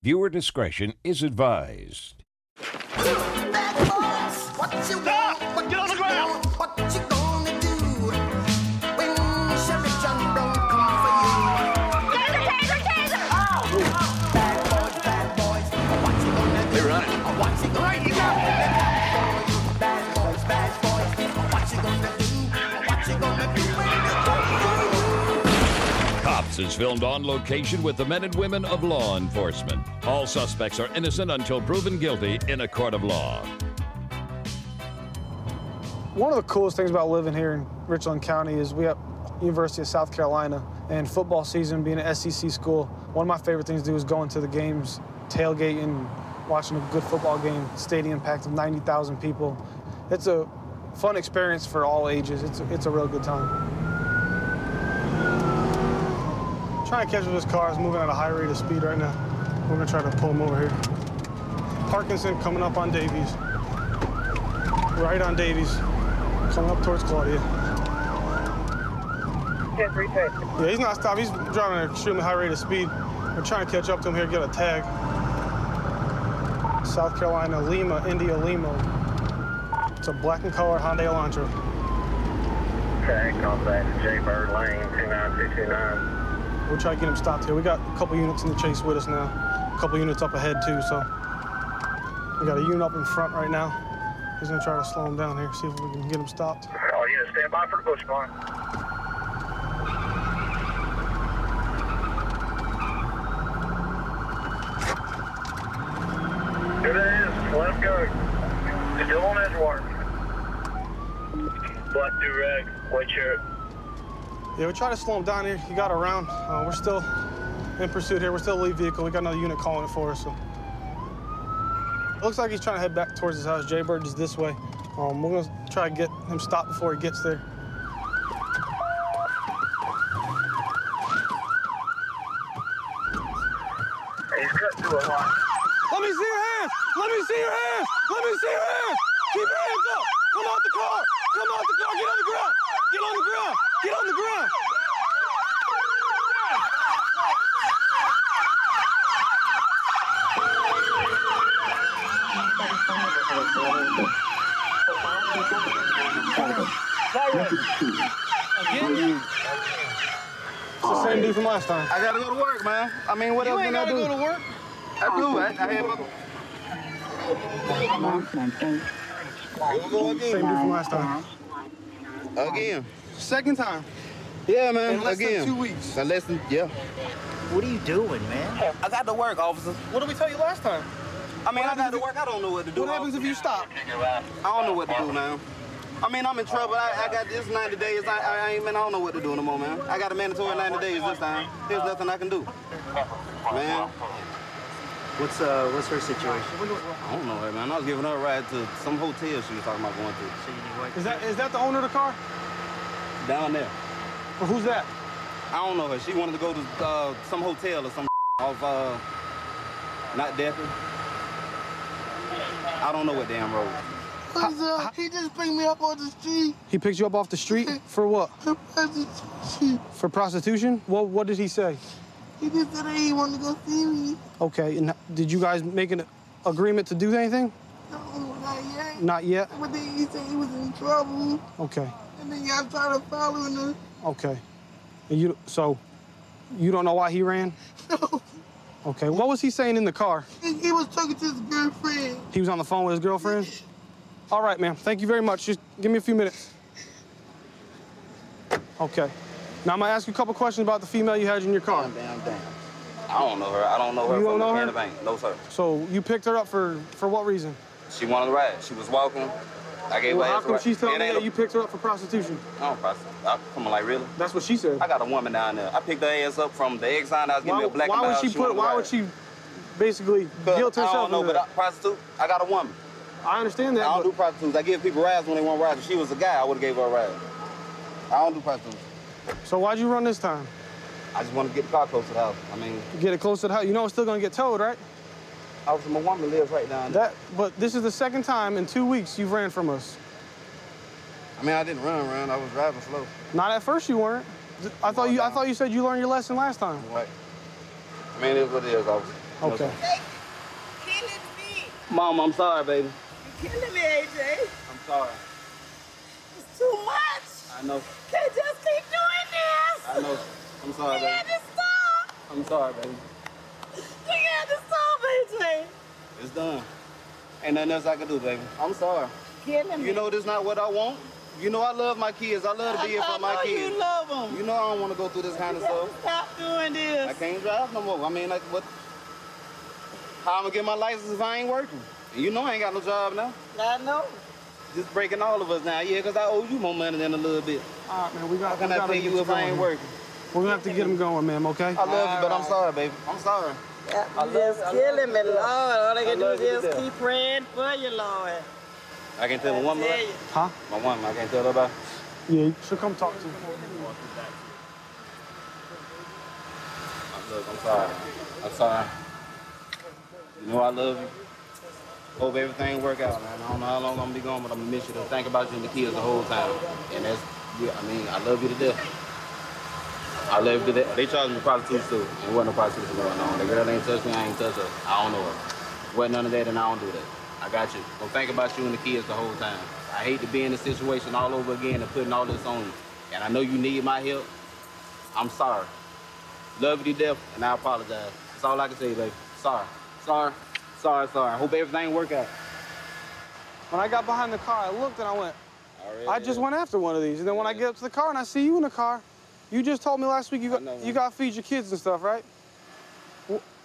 Viewer discretion is advised. Bad boys, what you want, what Get on the you ground. want, what you gonna do when Chevy John Brown come for you? Taser! Bad boys, what you gonna do? They're running. What you gonna do? You got it. Bad boys, what you gonna do? What you gonna do when you go? Cops is filmed on location with the men and women of law enforcement. All suspects are innocent until proven guilty in a court of law. One of the coolest things about living here in Richland County is we have University of South Carolina, and football season being an SEC school, one of my favorite things to do is going to the games, tailgating, watching a good football game, stadium packed with 90,000 people. It's a fun experience for all ages. It's a real good time. Trying to catch up this car is moving at a high rate of speed right now. We're gonna try to pull him over here. Parkinson coming up on Davies. Right on Davies, coming up towards Claudia. 10-3-10. Yeah, he's not stopped. He's driving at an extremely high rate of speed. We're trying to catch up to him here, get a tag. South Carolina, Lima, India, Lima. It's a black and color Hyundai Elantra. Tag, contact Jaybird Lane, 29229. We'll try to get him stopped here. We got a couple units in the chase with us now. A couple units up ahead, too, so. We got a unit up in front right now. He's gonna try to slow him down here, see if we can get him stopped. All units stand by for the bush line. Here it is. Let him go. Still on Edgewater. Black do-rag, white shirt. Yeah, we try to slow him down here. He got around. We're still in pursuit here. We're still a lead vehicle. We got another unit calling it for us, so. It looks like he's trying to head back towards his house. Jaybird is this way. We're gonna try to get him stopped before he gets there. He's cut through a lot. Let me see your hands! Let me see your hands! Let me see your hands! Keep your hands up! Come out the car! Come out the car! Get on the ground! Get on the ground! Get on the ground! Again? It's the same dude from last time. I gotta go to work, man. I mean, what else can I do? You ain't gotta go to work. I do. I have my... Same dude from last time. Again. Second time. Yeah, man. In less than Again. 2 weeks. Yeah. What are you doing, man? I got to work, officer. What did we tell you last time? I mean, I got to work. I don't know what to do. What happens if you stop? I don't know what to do, man. I mean, I'm in trouble. I got this 90 days. I don't know what to do no more, man. I got a mandatory 90 days this time. There's nothing I can do. Man. What's her situation? I don't know her, man. I was giving her a ride to some hotel she was talking about going to. So you need white. Is that the owner of the car? Down there. Or who's that? I don't know her. She wanted to go to some hotel or some off, not Decker. I don't know what damn road. He just picked me up on the street. He picked you up off the street for what? For prostitution? What did he say? He just said he wanted to go see me. Okay, and did you guys make an agreement to do anything? No, not yet. Not yet? But then he said he was in trouble. Okay, And then y'all started following him. okay. And so you don't know why he ran? No. Okay, what was he saying in the car? He was talking to his girlfriend. He was on the phone with his girlfriend? All right, ma'am, thank you very much. Just give me a few minutes. Okay. Now I'm gonna ask you a couple questions about the female you had in your car. Damn. I don't know her. I don't know her You don't from know the her? Canada Bank. No, sir. So you picked her up for what reason? She wanted to ride. She was walking. I gave Well, her how ass a come ride. she's telling It me ain't that no- you picked her up for prostitution? I don't process. I'm like, really? That's what she said. I got a woman down there. I picked her ass up from the exile. I was giving me a black and Why mild. would she basically guilt herself? I don't know, into but that? prostitute, I got a woman. I understand I that. don't But do prostitutes. I give people rides when they want rides. If she was a guy, I would have gave her a ride. I don't do prostitutes. So why'd you run this time? I just want to get the car close to the house. I mean, Get it close to the house. You know it's still gonna get towed, right? my woman lives right down there. But this is the second time in 2 weeks you've ran from us. I mean, I didn't run around. I was driving slow. Not at first you weren't. I thought you said you learned your lesson last time. Right. I mean, it is what it is, officer. Okay. Killing me. Mom, I'm sorry, baby. You're killing me, AJ. I'm sorry. It's too much. I know. Can't just keep doing this. I know. I'm sorry, You baby. got to stop. I'm sorry, baby. You got to stop, AJ. It's done. Ain't nothing else I can do, baby. I'm sorry. Killing me. You know this is not what I want. You know I love my kids. I love to be here for my I know kids. you love them. You know I don't want to go through this kind of stuff. Stop doing this. I can't drive no more. I mean, like, what? How I'm gonna get my license if I ain't working? And you know I ain't got no job now. I know. Just breaking all of us now. Yeah, because I owe you more money than a little bit. All right, man. How can I pay you if I ain't working? We're gonna have to get him going, ma'am. Okay? I love you, but I'm sorry, baby. I'm sorry. You just killing me, Lord. All I can do love you is to just death. keep praying for you, Lord. I can tell my woman. Tell you. Huh? My woman, I can't tell her about. Yeah. She'll come talk to you. Look, I'm sorry. I'm sorry. You know I love you. Hope everything work out, man. I don't know how long I'm gonna be gone, but I'm gonna miss you to think about you and the kids the whole time. And that's, yeah, I mean, I love you to death. I love you to death. They charged me prostitution too. There wasn't no prostitution going on. The girl ain't touched me, I ain't touched her. I don't know her. Wasn't none of that, and I don't do that. I got you. Gonna think about you and the kids the whole time. I hate to be in this situation all over again and putting all this on you. And I know you need my help. I'm sorry. Love you to death, and I apologize. That's all I can say, baby. Sorry. Sorry. Sorry, sorry. I hope everything work out. When I got behind the car, I looked and I went, I just went after one of these. And then when I get up to the car and I see you in the car, you just told me last week you got to feed your kids and stuff, right?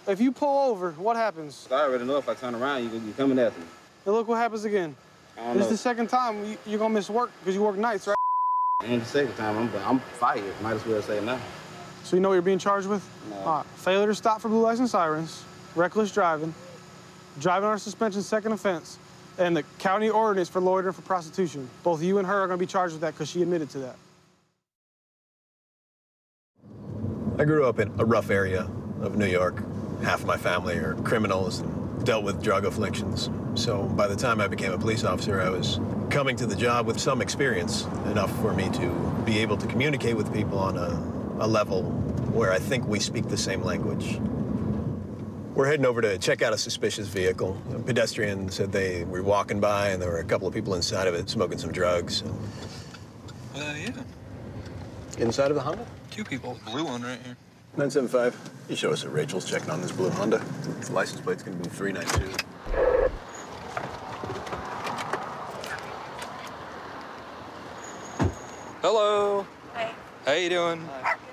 If you pull over, what happens? I already know if I turn around, you're coming after me. And look what happens again. This is the second time you're going to miss work because you work nights, right? And the second time, I'm fired. Might as well say it now. So you know what you're being charged with? No. All right. Failure to stop for blue lights and sirens, reckless driving, driving under suspension, second offense, and the county ordinance for loitering for prostitution. Both you and her are going to be charged with that because she admitted to that. I grew up in a rough area of New York. Half of my family are criminals and dealt with drug afflictions. So by the time I became a police officer, I was coming to the job with some experience, enough for me to be able to communicate with people on a level where I think we speak the same language. We're heading over to check out a suspicious vehicle. A pedestrian said they were walking by and there were a couple of people inside of it smoking some drugs. Yeah. Inside of the Honda? 2 people. Blue one right here. 975. You show us that Rachel's checking on this blue Honda. The license plate's gonna be 392. Hello. Hey. How you doing?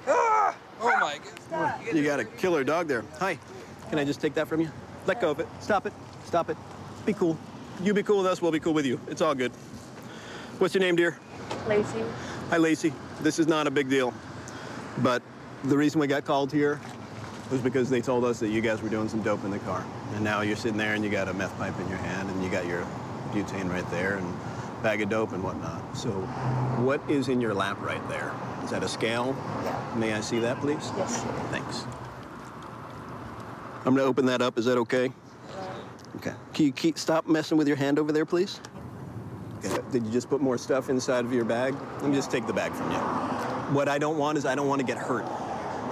Ah! Oh my goodness. You got a killer dog there. Hi. Can I just take that from you? Let go of it. Stop it. Stop it. Be cool. You be cool with us, we'll be cool with you. It's all good. What's your name, dear? Lacey. Hi, Lacey. This is not a big deal. But the reason we got called here was because they told us that you guys were doing some dope in the car. And now you're sitting there and you got a meth pipe in your hand and you got your butane right there and bag of dope and whatnot. So what is in your lap right there? Is that a scale? Yeah. May I see that, please? Yes. Thanks. I'm gonna open that up. Is that okay? Okay. Can you stop messing with your hand over there, please? Okay. Did you just put more stuff inside of your bag? Let me just take the bag from you. What I don't want is I don't want to get hurt.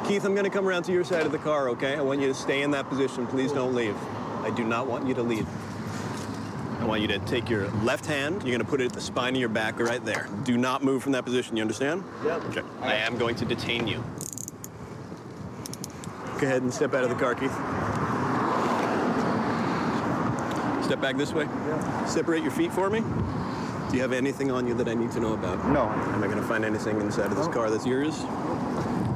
Keith, I'm gonna come around to your side of the car, okay? I want you to stay in that position. Please don't leave. I do not want you to leave. I want you to take your left hand, you're gonna put it at the spine of your back right there. Do not move from that position, you understand? Yep. Okay. I am going to detain you. Go ahead and step out of the car, Keith. Step back this way. Yeah. Separate your feet for me. Do you have anything on you that I need to know about? No. Am I gonna find anything inside of this car that's yours?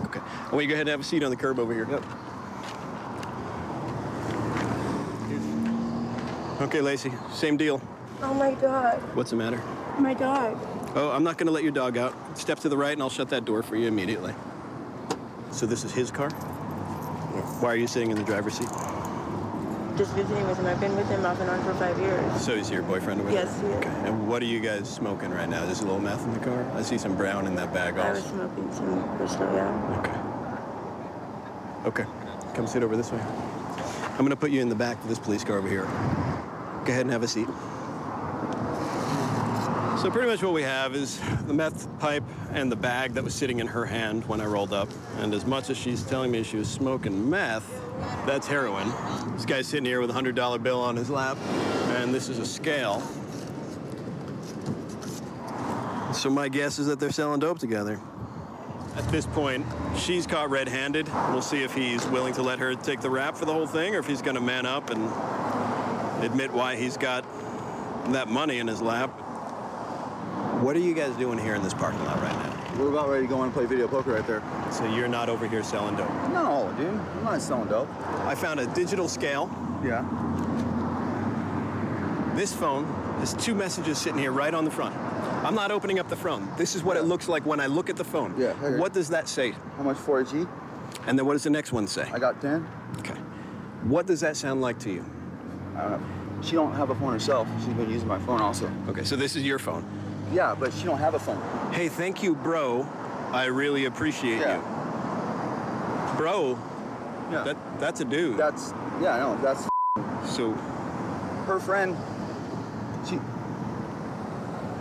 Okay. I want you to go ahead and have a seat on the curb over here. Yep. Okay, Lacey, same deal. Oh my God. What's the matter? My dog. Oh, I'm not gonna let your dog out. Step to the right and I'll shut that door for you immediately. So this is his car? Yes. Why are you sitting in the driver's seat? Just visiting with him. I've been with him off and on for 5 years. So he's your boyfriend over there? Yes, he is. Okay. And what are you guys smoking right now? There's a little meth in the car? I see some brown in that bag I was also. smoking some crystal, yeah. Okay. Okay. Come sit over this way. I'm gonna put you in the back of this police car over here. Go ahead and have a seat. So pretty much what we have is the meth pipe and the bag that was sitting in her hand when I rolled up. And as much as she's telling me she was smoking meth, that's heroin. This guy's sitting here with a $100 bill on his lap, and this is a scale. So my guess is that they're selling dope together. At this point, she's caught red-handed. We'll see if he's willing to let her take the rap for the whole thing, or if he's gonna man up and admit why he's got that money in his lap. What are you guys doing here in this parking lot right now? We're about ready to go and play video poker right there. So you're not over here selling dope? No, dude. I'm not selling dope. I found a digital scale. Yeah. This phone has 2 messages sitting here right on the front. I'm not opening up the phone. This is what it looks like when I look at the phone. Yeah. Here. What does that say? How much for a G? And then what does the next one say? I got 10. Okay. What does that sound like to you? I don't know. She don't have a phone herself. She's been using my phone also. Okay, so this is your phone. Yeah, but she don't have a phone. Hey, thank you, bro. I really appreciate you. Bro, yeah. That's a dude. That's, yeah, I know, that's so. Her friend,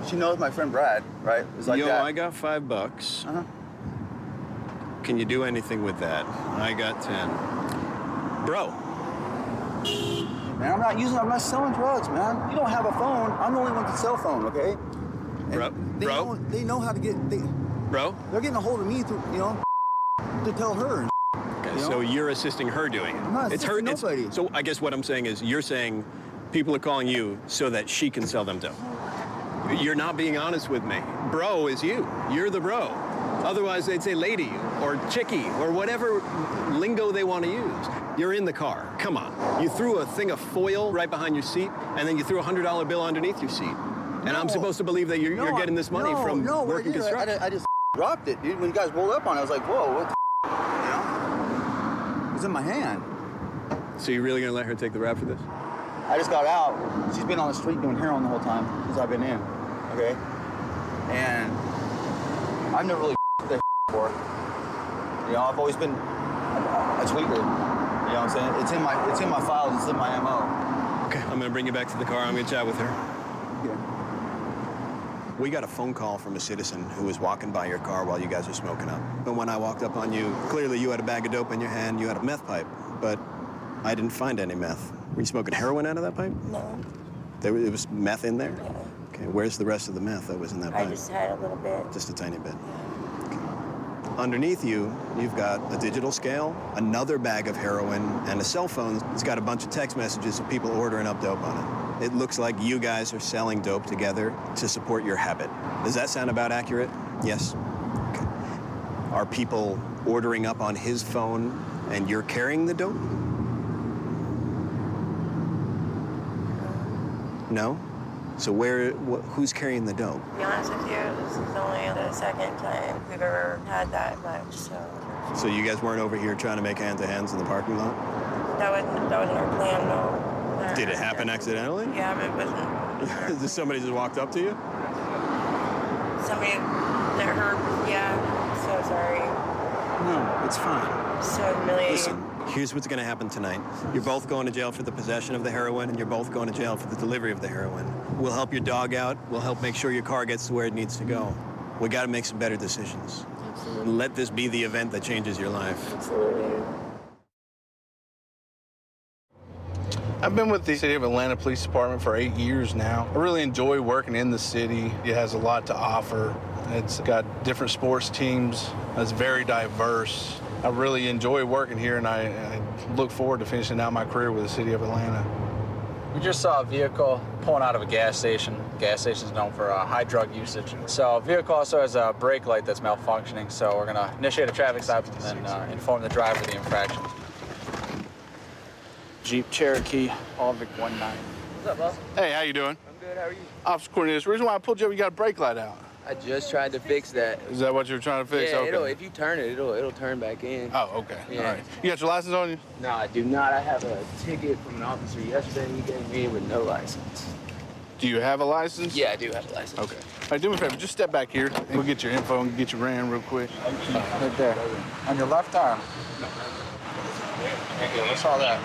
she knows my friend Brad, right? It's like Yo, that. I got $5. Uh-huh. Can you do anything with that? I got 10. Bro. Man, I'm not selling drugs, man. You don't have a phone. I'm the only one with a cell phone, okay? And they know how to get, Bro? They're getting a hold of me through, to tell her. Okay, so you're assisting her doing it. I'm not assisting nobody. So I guess what I'm saying is you're saying people are calling you so that she can sell them dope. You're not being honest with me. Bro is you. You're the bro. Otherwise, they'd say lady or chickie or whatever lingo they want to use. You're in the car. Come on. You threw a thing of foil right behind your seat, and then you threw a $100 bill underneath your seat. And I'm supposed to believe that you're getting this money from working construction. I just dropped it, dude. When you guys rolled up on it, I was like, whoa, what the It was in my hand. So you're really going to let her take the rap for this? I just got out. She's been on the street doing heroin the whole time since I've been in, okay? And I've never really that before. I've always been a tweaker. You know what I'm saying? It's in my files. It's in my MO. Okay, I'm gonna bring you back to the car. I'm gonna chat with her. Yeah. We got a phone call from a citizen who was walking by your car while you guys were smoking up. And when I walked up on you, clearly you had a bag of dope in your hand. You had a meth pipe, but I didn't find any meth. Were you smoking heroin out of that pipe? No. It was meth in there? Yeah. Okay, where's the rest of the meth that was in that pipe? I just had a little bit. Just a tiny bit. Okay. Underneath you, you've got a digital scale, another bag of heroin, and a cell phone. It's got a bunch of text messages of people ordering up dope on it. It looks like you guys are selling dope together to support your habit. Does that sound about accurate? Yes? Okay. Are people ordering up on his phone and you're carrying the dope? No? So who's carrying the dope? To be honest with you, this is only the second time we've ever had that much, so. So you guys weren't over here trying to make hand-to-hands in the parking lot? That wasn't our plan, no. Did it happen accidentally? Yeah, but it wasn't. Just somebody just walked up to you? Somebody that hurt, yeah. So sorry. No, it's fine. So humiliating. Listen, here's what's gonna happen tonight. You're both going to jail for the possession of the heroin, and you're both going to jail for the delivery of the heroin. We'll help your dog out. We'll help make sure your car gets to where it needs to go. We gotta make some better decisions. Absolutely. Let this be the event that changes your life. Absolutely. I've been with the City of Atlanta Police Department for 8 years now. I really enjoy working in the city. It has a lot to offer. It's got different sports teams. It's very diverse. I really enjoy working here, and I look forward to finishing out my career with the City of Atlanta. We just saw a vehicle pulling out of a gas station. Gas station's known for high drug usage. So a vehicle also has a brake light that's malfunctioning, so we're gonna initiate a traffic stop and then inform the driver of the infraction. Jeep Cherokee, Allvic 19. What's up, boss? Hey, how you doing? I'm good, how are you? Officer Cornelius, the reason why I pulled you up, you got a brake light out. I just tried to fix that. Is that what you were trying to fix? Yeah, okay. if you turn it, it'll turn back in. Oh, okay. Yeah. All right. You got your license on you? No, I do not. I have a ticket from an officer yesterday he gave me with no license. Do you have a license? Yeah, I do have a license. Okay. All right, do me a favor. Just step back here. We'll get your info and get you ran real quick. Right there. On your left arm. Thank you. What's all that?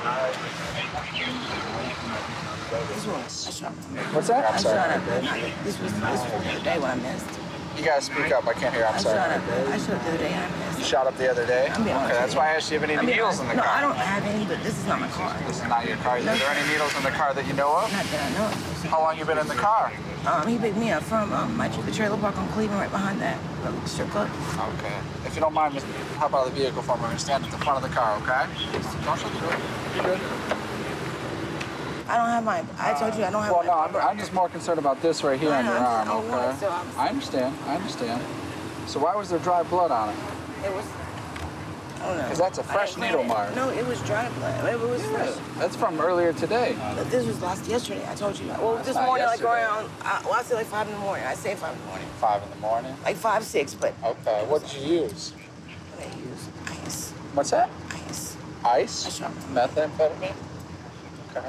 This was. I shot. What's that? I shot at that. This was the day when I missed. You gotta speak up. I can't hear. I'm sorry. I shot the other day I missed. You shot up the other day? I'm being honest Okay, that's with why I you. asked you if you have I'm any being needles in the honest. car. No, I don't have any, but this is not my car. This is not your car. Are there any needles in the car that you know of? Not that I know of. How long you been in the car? He picked me up from the trailer park on Cleveland, right behind that strip club. Okay. If you don't mind, just hop out of the vehicle for me. We're gonna stand at the front of the car, okay? Don't shut the door. You good? I don't have I told you I don't have Well, no, I'm just more concerned about this right here on your arm, I want okay? it, so I understand. So why was there dry blood on it? It was. I don't know. Because that's a fresh needle mark. No, it was dry blood. It was fresh. That's from earlier today. But this was yesterday. I told you that. Well, That's this not morning, yesterday. like around, I say like 5 in the morning. I say 5 in the morning. 5 in the morning? Like 5, 6, but. Okay, what did you use? What did I use? Ice. What's that? Ice. Ice? I shot. Methamphetamine? Okay.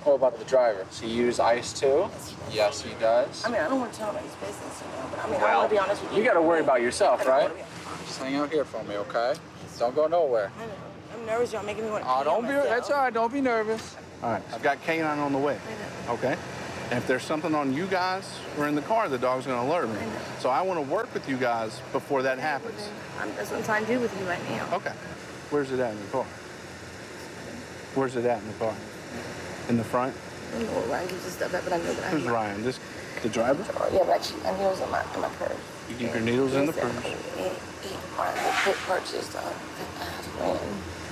What about the driver? Does he use ice too? Yes, he does. I mean, I don't want to tell him his business, but I mean, I want to be honest with you. You got to worry about yourself, right? Just hang out here for me, okay? Don't go nowhere. I know. I'm nervous. Y'all making me want to. Oh, don't be. That's all right. Don't be nervous. All right, I've got K9 on the way, okay? And if there's something on you guys or in the car, the dog's gonna alert me. So I wanna work with you guys before that happens. That's what I'm trying to do with you right now. Okay. Where's it at in the car? Where's it at in the car? In the front? I don't know what Ryan keeps his stuff at, but I know that I Who's have Ryan? The driver? Yeah, but actually, I needles in my purse. You keep your needles in the purse. He purchased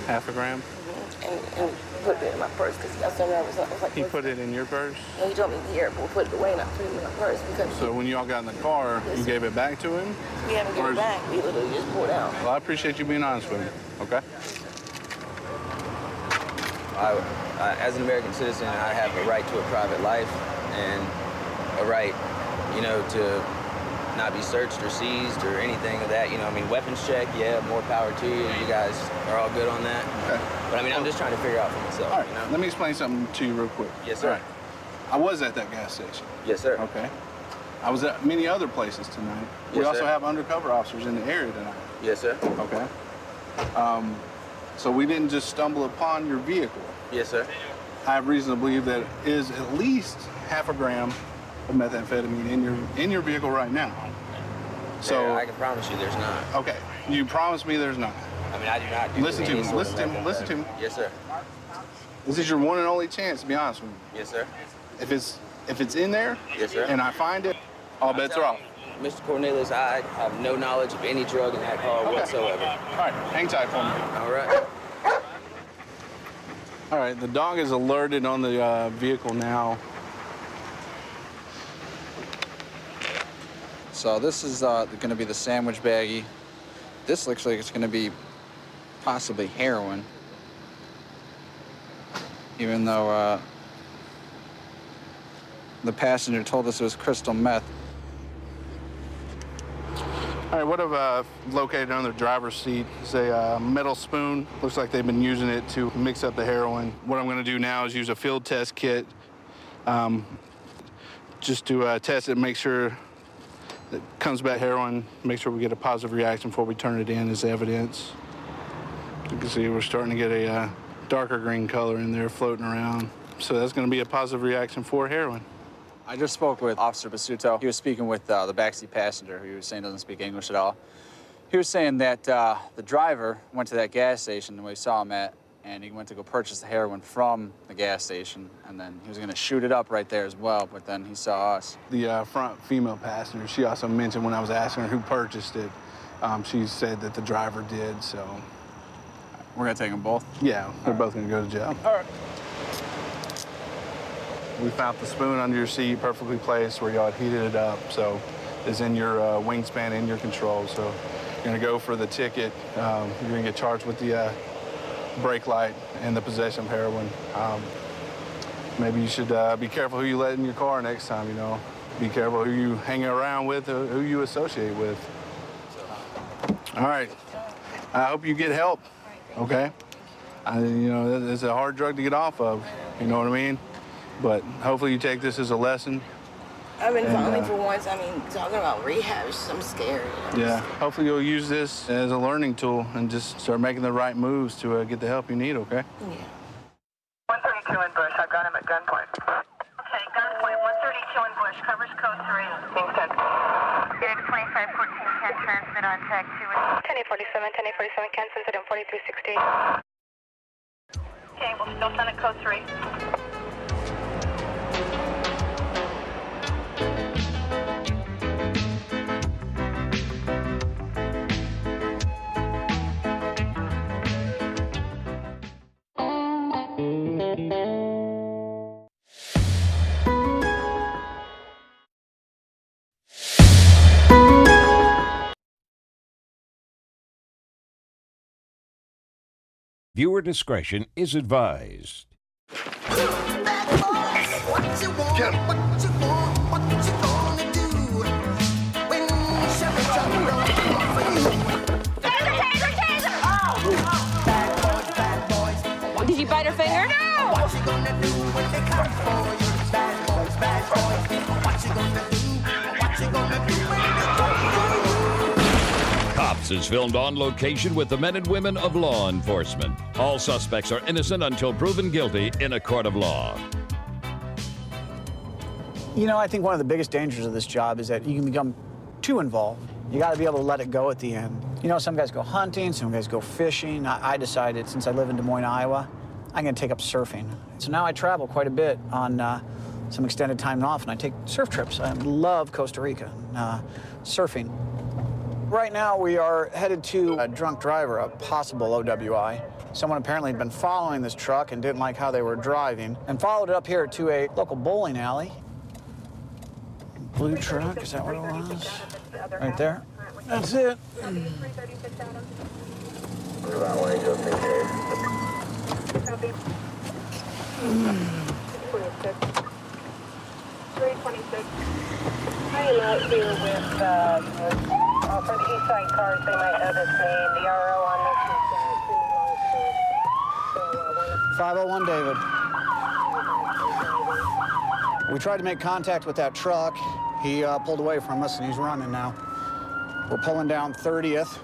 Half a gram? and put it in my purse because he got so nervous. I was like, He put it in your purse? Yeah, he told me here, but we'll put it away and I put it in my purse because So when y'all got in the car, you gave it back to him? we haven't given it back. We literally just pulled out. Well, I appreciate you being honest with me, okay? As an American citizen, I have a right to a private life and a right, to not be searched or seized or anything of that. I mean, weapons check, yeah, more power to you. You guys are all good on that. Okay. But I mean, I'm just trying to figure out for myself. All right, let me explain something to you real quick. Yes, sir. All right. I was at that gas station. Yes, sir. Okay. I was at many other places tonight. We Yes, also sir. have undercover officers in the area tonight. Yes, sir. Okay. So we didn't just stumble upon your vehicle. Yes, sir. I have reason to believe that is at least half a gram of methamphetamine in your vehicle right now. So Yeah, I can promise you there's not. okay, you promise me there's not. I mean, I do not do Listen to any me. sort Listen of to me. Listen to me. Yes, sir. This is your one and only chance, to be honest with you. Yes, sir. If it's in there, Yes, sir. and I find it, all bets are off. Mr. Cornelius, I have no knowledge of any drug in that car Okay. whatsoever. All right, hang tight for me. All right. All right, the dog is alerted on the vehicle now. So this is going to be the sandwich baggie. This looks like it's going to be possibly heroin, even though the passenger told us it was crystal meth. All right, what I've located on the driver's seat is a metal spoon. Looks like they've been using it to mix up the heroin. What I'm gonna do now is use a field test kit just to test it, make sure it comes back heroin, make sure we get a positive reaction before we turn it in as evidence. You can see we're starting to get a darker green color in there floating around. So that's gonna be a positive reaction for heroin. I just spoke with Officer Basuto. He was speaking with the backseat passenger, who he was saying doesn't speak English at all. He was saying that the driver went to that gas station where we saw him at, and he went to go purchase the heroin from the gas station, and then he was going to shoot it up right there as well, but then he saw us. The front female passenger, she also mentioned when I was asking her who purchased it, she said that the driver did, so. We're going to take them both? Yeah, they're both going to go to jail. All right. We found the spoon under your seat, perfectly placed where y'all had heated it up, so it's in your wingspan, in your control. So you're gonna go for the ticket. You're gonna get charged with the brake light and the possession of heroin. Maybe you should be careful who you let in your car next time, Be careful who you hang around with, who you associate with. All right, I hope you get help, okay? It's a hard drug to get off of, you know what I mean? But hopefully you take this as a lesson. I've been vomiting for once. I mean, talking about rehab, I'm scared. Yeah, hopefully you'll use this as a learning tool and just start making the right moves to get the help you need, okay? Yeah. 132 in Bush. I've got him at gunpoint. 2514 can transmit on tag 2. 1047 can send it on 4360. Okay, we'll still send it code 3. Viewer discretion is advised. Did you bite her finger? No! What you gonna do when they come for you? Bad boys, bad boys. What you gonna do? What you gonna do when they come for you? Cops is filmed on location with the men and women of law enforcement. All suspects are innocent until proven guilty in a court of law. You know, I think one of the biggest dangers of this job is that you can become too involved. You got to be able to let it go at the end. You know, some guys go hunting, some guys go fishing. I decided, since I live in Des Moines, Iowa, I'm going to take up surfing. So now I travel quite a bit on some extended time off, and I take surf trips. I love Costa Rica, surfing. Right now, we are headed to a drunk driver, a possible OWI. Someone apparently had been following this truck and didn't like how they were driving, and followed it up here to a local bowling alley. Blue truck, is that what it was? Right there. That's it. I am out here with, for the east side cars, they might know this name. The RO on this is 501 David. We tried to make contact with that truck. He pulled away from us, and he's running now. We're pulling down 30th.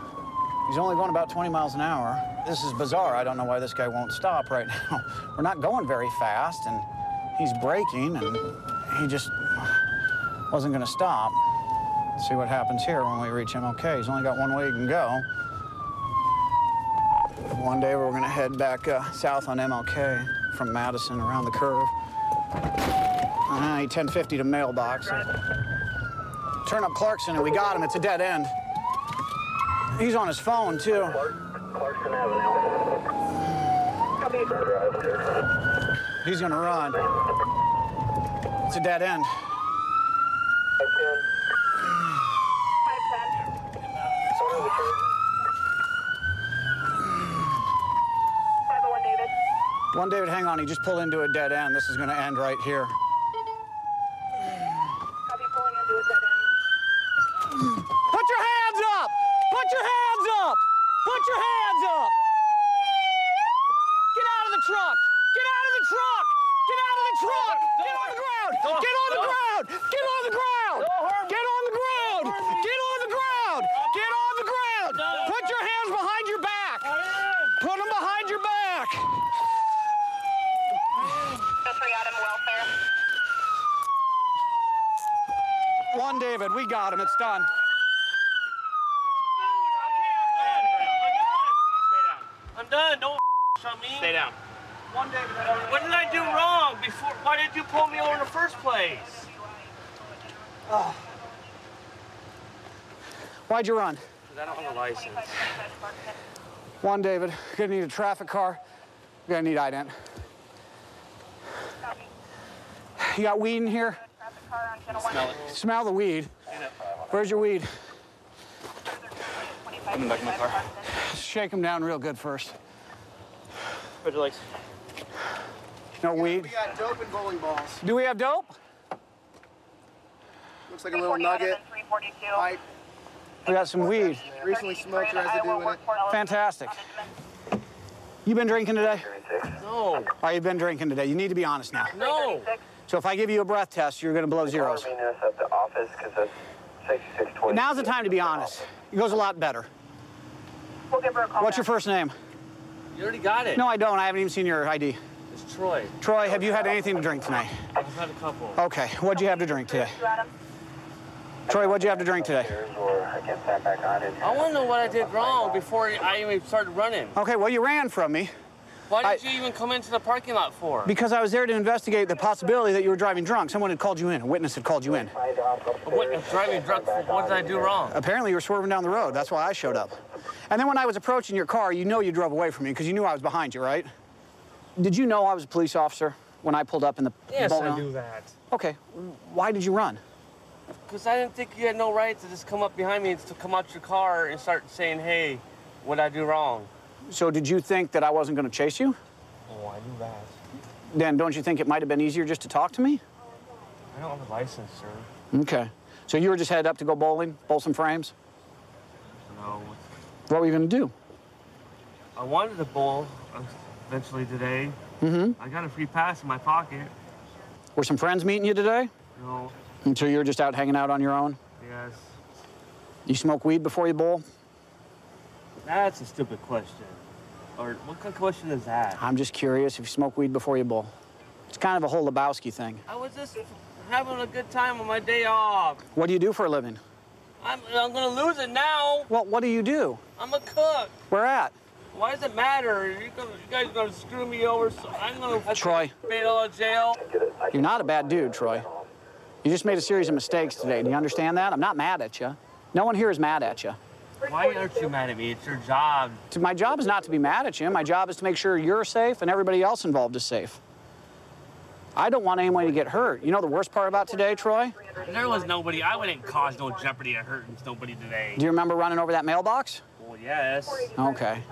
He's only going about 20 miles an hour. This is bizarre. I don't know why this guy won't stop right now. We're not going very fast, and he's braking, and he just wasn't going to stop. Let's see what happens here when we reach MLK. He's only got one way he can go. One day we're going to head back south on MLK from Madison around the curve. 1050 to mailbox. Turn up Clarkson, and we got him. It's a dead end. He's on his phone, too. Clarkson Avenue. He's going to run. It's a dead end. 501 David. One David, hang on. He just pulled into a dead end. This is going to end right here. Put your hands up! Put your hands up! Put your hands up! Get out of the truck! Get out of the truck! Get out of the truck! Get on the ground! Get on the ground! Get on the ground! Get on the ground! Get on the ground! Get on the ground! Put your hands behind your back! Put them behind your back! Just re-out him, welfare. One David, we got him. It's done. I'm done. Don't on me. Stay down. One David. What did I do wrong before? Why did you pull me over in the first place? Oh. Why'd you run? Because I don't have a license. One David, you're gonna need a traffic car. You're gonna need ident. You got weed in here? Smell it. Smell the weed. Where's your weed? I'm in the back of my car. Shake them down real good first. Put your legs. No weed? We got dope and bowling balls. Do we have dope? Looks like a little nugget. Pipe. We got some weed. Recently smoked residue in it. Fantastic. You been drinking today? No. Oh, you've been drinking today. You need to be honest now. No. So if I give you a breath test, you're gonna blow zeros. At the office because that's 6620. Now's the time to be honest. It goes a lot better. We'll give her a call. What's your first name? You already got it. No, I don't. I haven't even seen your ID. It's Troy. Troy, have you had anything to drink tonight? I've had a couple. Okay. What'd you have to drink today? Troy, what'd you have to drink today? I want to know what I did wrong before I even started running. Okay, well, you ran from me. Why did you even come into the parking lot for? Because I was there to investigate the possibility that you were driving drunk. Someone had called you in. A witness had called you in. A witness driving drunk? What did I do wrong? Apparently, you were swerving down the road. That's why I showed up. And then when I was approaching your car, you know you drove away from me because you knew I was behind you, right? Did you know I was a police officer when I pulled up in the Yes, bowling I alley? knew that. Okay, why did you run? Because I didn't think you had no right to just come up behind me and to come out your car and start saying, hey, what'd I do wrong? So did you think that I wasn't going to chase you? Oh, I knew that. Then don't you think it might have been easier just to talk to me? I don't have a license, sir. Okay. So you were just headed up to go bowling, bowl some frames? No. What were you going to do? I wanted to bowl eventually today. Mm-hmm. I got a free pass in my pocket. Were some friends meeting you today? No. And so you were just out hanging out on your own? Yes. You smoke weed before you bowl? That's a stupid question. Or what kind of question is that? I'm just curious if you smoke weed before you bowl. It's kind of a whole Lebowski thing. I was just having a good time on my day off. What do you do for a living? I'm gonna lose it now. Well, what do you do? I'm a cook. Where at? Why does it matter? You guys are gonna screw me over, so I'm gonna Troy. bail out of jail. You're not a bad dude, Troy. You just made a series of mistakes today. Do you understand that? I'm not mad at you. No one here is mad at you. Why aren't you mad at me? It's your job. My job is not to be mad at you. My job is to make sure you're safe and everybody else involved is safe. I don't want anyone to get hurt. You know the worst part about today, Troy? There was nobody. I wouldn't cause no jeopardy of hurting nobody today. Do you remember running over that mailbox? Well, yes. Okay.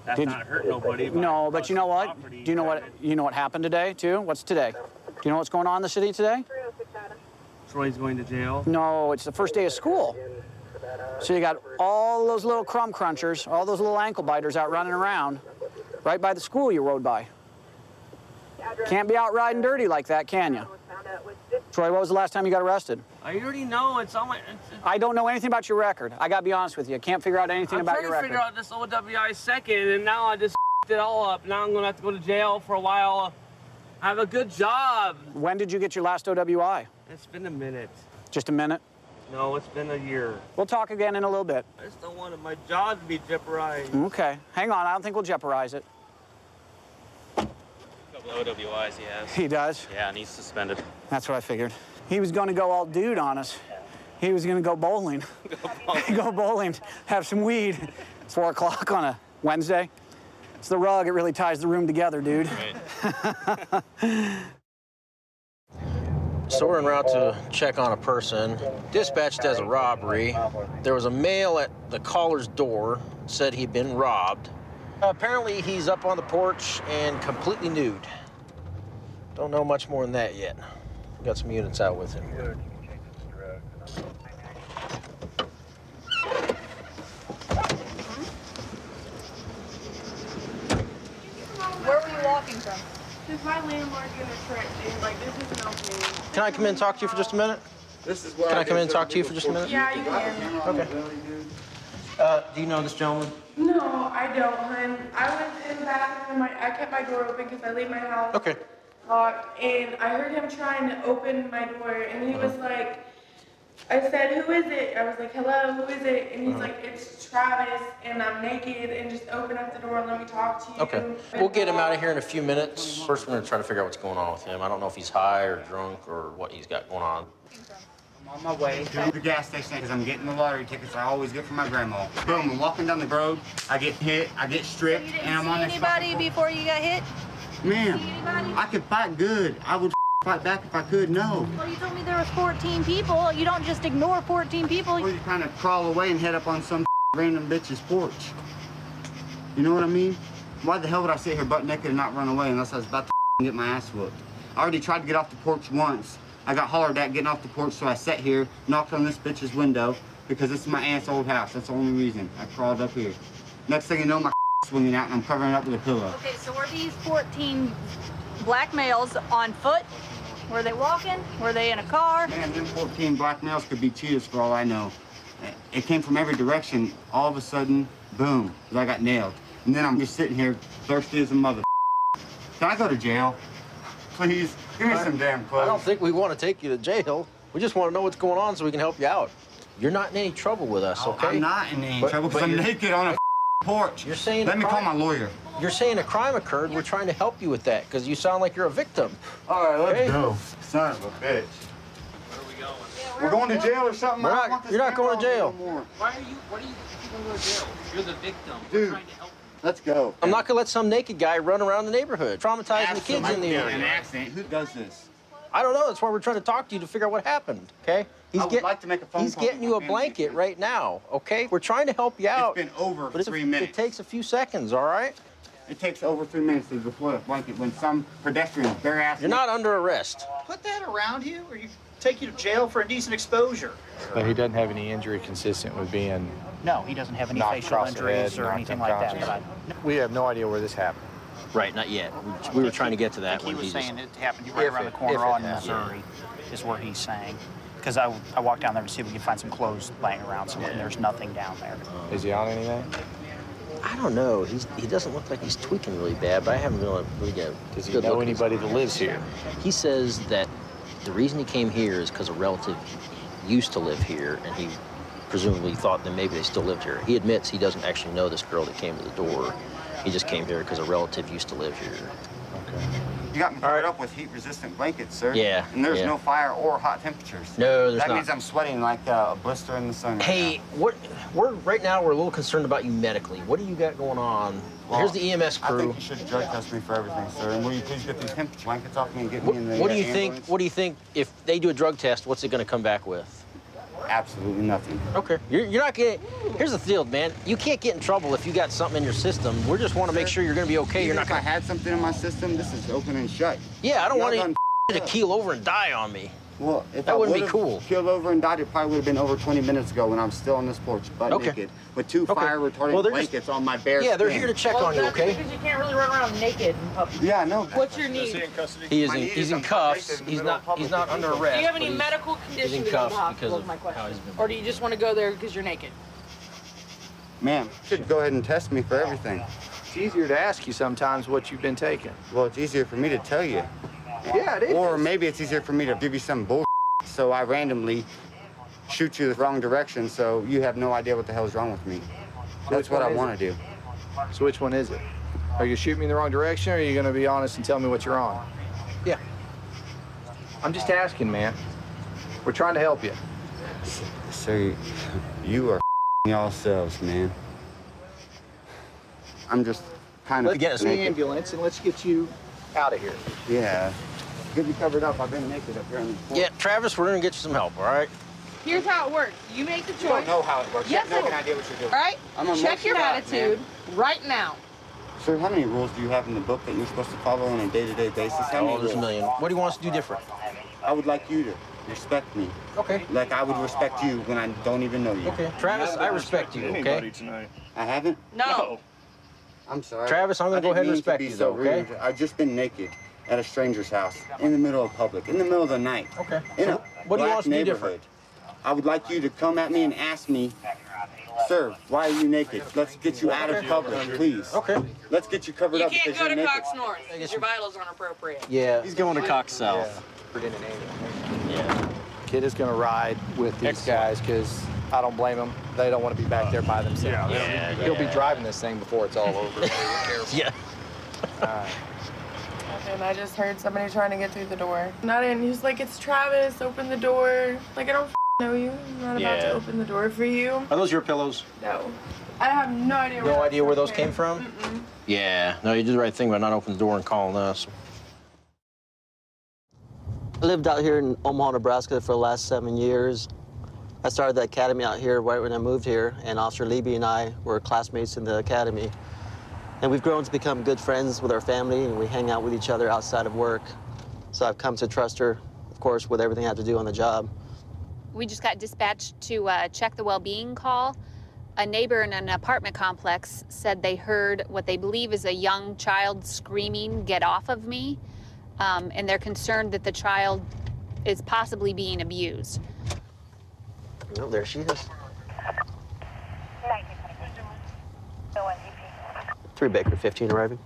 That's not hurt nobody. No, but you know what? Do you know what happened today, too? What's today? Do you know what's going on in the city today? Troy's going to jail? No, it's the first day of school. So you got all those little crumb crunchers, all those little ankle biters out running around right by the school you rode by. Can't be out riding dirty like that, can you? Troy, what was the last time you got arrested? I already know. It's on my... I don't know anything about your record. I gotta be honest with you. I can't figure out anything about your record. I'm trying to figure out this OWI second, and now I just it all up. Now I'm gonna have to go to jail for a while. I have a good job. When did you get your last OWI? It's been a minute. Just a minute? No, it's been a year. We'll talk again in a little bit. I just don't want my job to be jeopardized. Okay. Hang on. I don't think we'll jeopardize it. A couple of OWIs he has. He does? Yeah, and he's suspended. That's what I figured. He was going to go all dude on us. He was going to go bowling. Go bowling, have some weed. 4 o'clock on a Wednesday. It's the rug. It really ties the room together, dude. Right. So we're en route to check on a person dispatched as a robbery. There was a male at the caller's door, said he'd been robbed. Apparently he's up on the porch and completely nude. Don't know much more than that yet. Got some units out with him. Where were you walking from? Because my landlord gonna trick me. Like, this isn't okay. Can I come in and talk to you for just a minute? Can I come in and talk to you for just a minute? Yeah, you can. Okay. Do you know this gentleman? No, I don't, hun. I was in the bathroom. I kept my door open because I leave my house Okay. locked. And I heard him trying to open my door. And he was like, I said, who is it? I was like, hello, who is it? And he's like, it's Travis, and I'm naked, and just open up the door and let me talk to you. Okay. We'll get him out of here in a few minutes. First, we're going to try to figure out what's going on with him. I don't know if he's high or drunk or what he's got going on. I'm on my way to the gas station because I'm getting the lottery tickets I always get from my grandma. Boom, I'm walking down the road, I get hit, I get stripped, You didn't and I'm on see this anybody before you got hit? Man, See anybody? I could fight good. I would fight back if I could, no. Well, you told me there was 14 people. You don't just ignore 14 people. Or you kind of crawl away and head up on some random bitch's porch. You know what I mean? Why the hell would I sit here butt naked and not run away unless I was about to get my ass whooped? I already tried to get off the porch once. I got hollered at getting off the porch, so I sat here, knocked on this bitch's window, because this is my aunt's old house. That's the only reason. I crawled up here. Next thing you know, my swinging out, and I'm covering it up with a pillow. Okay, so were these 14 black males on foot? Were they walking? Were they in a car? Man, them 14 black males could be cheaters for all I know. It came from every direction. All of a sudden, boom, I got nailed. And then I'm just sitting here, thirsty as a mother. Can I go to jail? Please, give me some damn clothes. I don't think we want to take you to jail. We just want to know what's going on so we can help you out. You're not in any trouble with us, okay? I'm not in any trouble because I'm naked on a porch. You're saying Let me call my lawyer. You're saying a crime occurred. We're trying to help you with that because you sound like you're a victim. All right, let's Okay? go. Son of a bitch. We're going to jail or something? We're not- you're not going to jail. What are you going to go to jail? You're the victim. Dude. We're trying to help you. Let's go. I'm not gonna let some naked guy run around the neighborhood, traumatizing the kids in the An area. accident. Who does this? I don't know. That's why we're trying to talk to you to figure out what happened. Okay? I would like to make a phone He's call to getting my you a family. blanket right now. Okay? We're trying to help you out. It's been over but 3 minutes. It takes a few seconds. All right? It takes over 3 minutes to deploy a blanket when some pedestrian bare ass. You're not under arrest. Put that around you, or you take you to jail for indecent exposure. But he doesn't have any injury consistent with being No, he doesn't have any knocked facial across the head, injuries or knocked anything like that. unconscious. But We have no idea where this happened. Right, not yet. We were trying to get to that he when was he just- saying it happened right If around the it- corner if it on happened. Missouri, is where he's saying. Because I walked down there to see if we could find some clothes laying around somewhere, and there's nothing down there. Is he on anything? I don't know. He doesn't look like he's tweaking really bad, but I haven't really got. Does he know anybody that lives here? He says that the reason he came here is because a relative used to live here, and he presumably thought that maybe they still lived here. He admits he doesn't actually know this girl that came to the door. He just came here because a relative used to live here. You got me covered up with heat-resistant blankets, sir. Yeah, And there's yeah. no fire or hot temperatures. No, there's that not. means I'm sweating like a blister in the sun. right Hey, we're right now we're a little concerned about you medically. What do you got going on? Well, Here's the EMS I crew. think you should drug test me for everything, sir. And will you please get these temperature blankets off me and get me in the What do you think? ambulance? What do you think if they do a drug test? What's it going to come back with? Absolutely nothing. Okay. You're not getting. Here's the deal, man. You can't get in trouble if you got something in your system. We just want to make sure you're going to be okay. You're Even not if going I had something in my system, this is open and shut. Yeah, I don't Y'all want done you to keel over and die on me. Well, if That I wouldn't be would've cool. Keeled over and died, it probably would have been over 20 minutes ago when I'm still on this porch, butt Okay. naked, with two Okay. fire-retardant Well, they're just- blankets on my bare Yeah, they're skin. here to check on you, okay? Because you can't really run around naked in public. Yeah, I know. What's your need? He is My in. need He's is in I'm cuffs. naked in the He's middle not. of public He's not with under people. arrest. Do you have any but medical he's condition in to go to the cuffs hospital? because Is my of how question. he's been. Or do you just want to go there because you're naked? Ma'am, you should go ahead and test me for everything. It's easier to ask you sometimes what you've been taking. Well, it's easier for me to tell you. Yeah, it is. Or maybe it's easier for me to give you some bullshit, so I randomly shoot you the wrong direction, so you have no idea what the hell's wrong with me. That's what I want to do. So which one is it? Are you shooting me in the wrong direction, or are you going to be honest and tell me what you're on? Yeah. I'm just asking, man. We're trying to help you. Sir, you are yourselves, man. I'm just kind of Let's get us in the naked. ambulance and let's get you out of here. Yeah. Get me covered up. I've been naked up here on the floor. Yeah, Travis, we're gonna get you some help. All right. Here's how it works. You make the choice. You don't know how it works. Yes, you have no I- idea what you're doing. All right? I'm a Check your muscle guy, attitude right now. Sir, how many rules do you have in the book that you're supposed to follow on a day-to-day basis? How many Oh, there's a rules? million. What do you want us to do different? I would like you to respect me. Okay. Like I would respect you when I don't even know you. Okay. Travis, I respect you. Okay. I haven't? No. I'm sorry. Travis, I'm gonna I go didn't ahead and mean to respect be you, so though, okay? rude. I've just been naked at a stranger's house in the middle of public, in the middle of the night. Okay. In a What do you black want us to do neighborhood. different? I would like you to come at me and ask me, sir, why are you naked? Let's get you out of public, please. Okay. Let's get you covered You up can't because go you're to naked. Cox North because your vitals aren't appropriate. Yeah. He's going to Cox South. Yeah. Kid is going to ride with these guys because I don't blame them. They don't want to be back there by themselves. Yeah, He'll be driving this thing before it's all over. Yeah. And I just heard somebody trying to get through the door. Not in. He's like, it's Travis. Open the door. Like, I don't know you. I'm not about to Yeah. open the door for you. Are those your pillows? No. I have no idea where No that's idea where those from. came from? Mm-mm. Yeah. No, you did the right thing by not opening the door and calling us. I lived out here in Omaha, Nebraska for the last 7 years. I started the academy out here right when I moved here, and Officer Leby and I were classmates in the academy. And we've grown to become good friends with our family, and we hang out with each other outside of work. So I've come to trust her, of course, with everything I have to do on the job. We just got dispatched to check the well-being call. A neighbor in an apartment complex said they heard what they believe is a young child screaming, "Get off of me," and they're concerned that the child is possibly being abused. Oh, there she is. 3 Baker 15 arriving.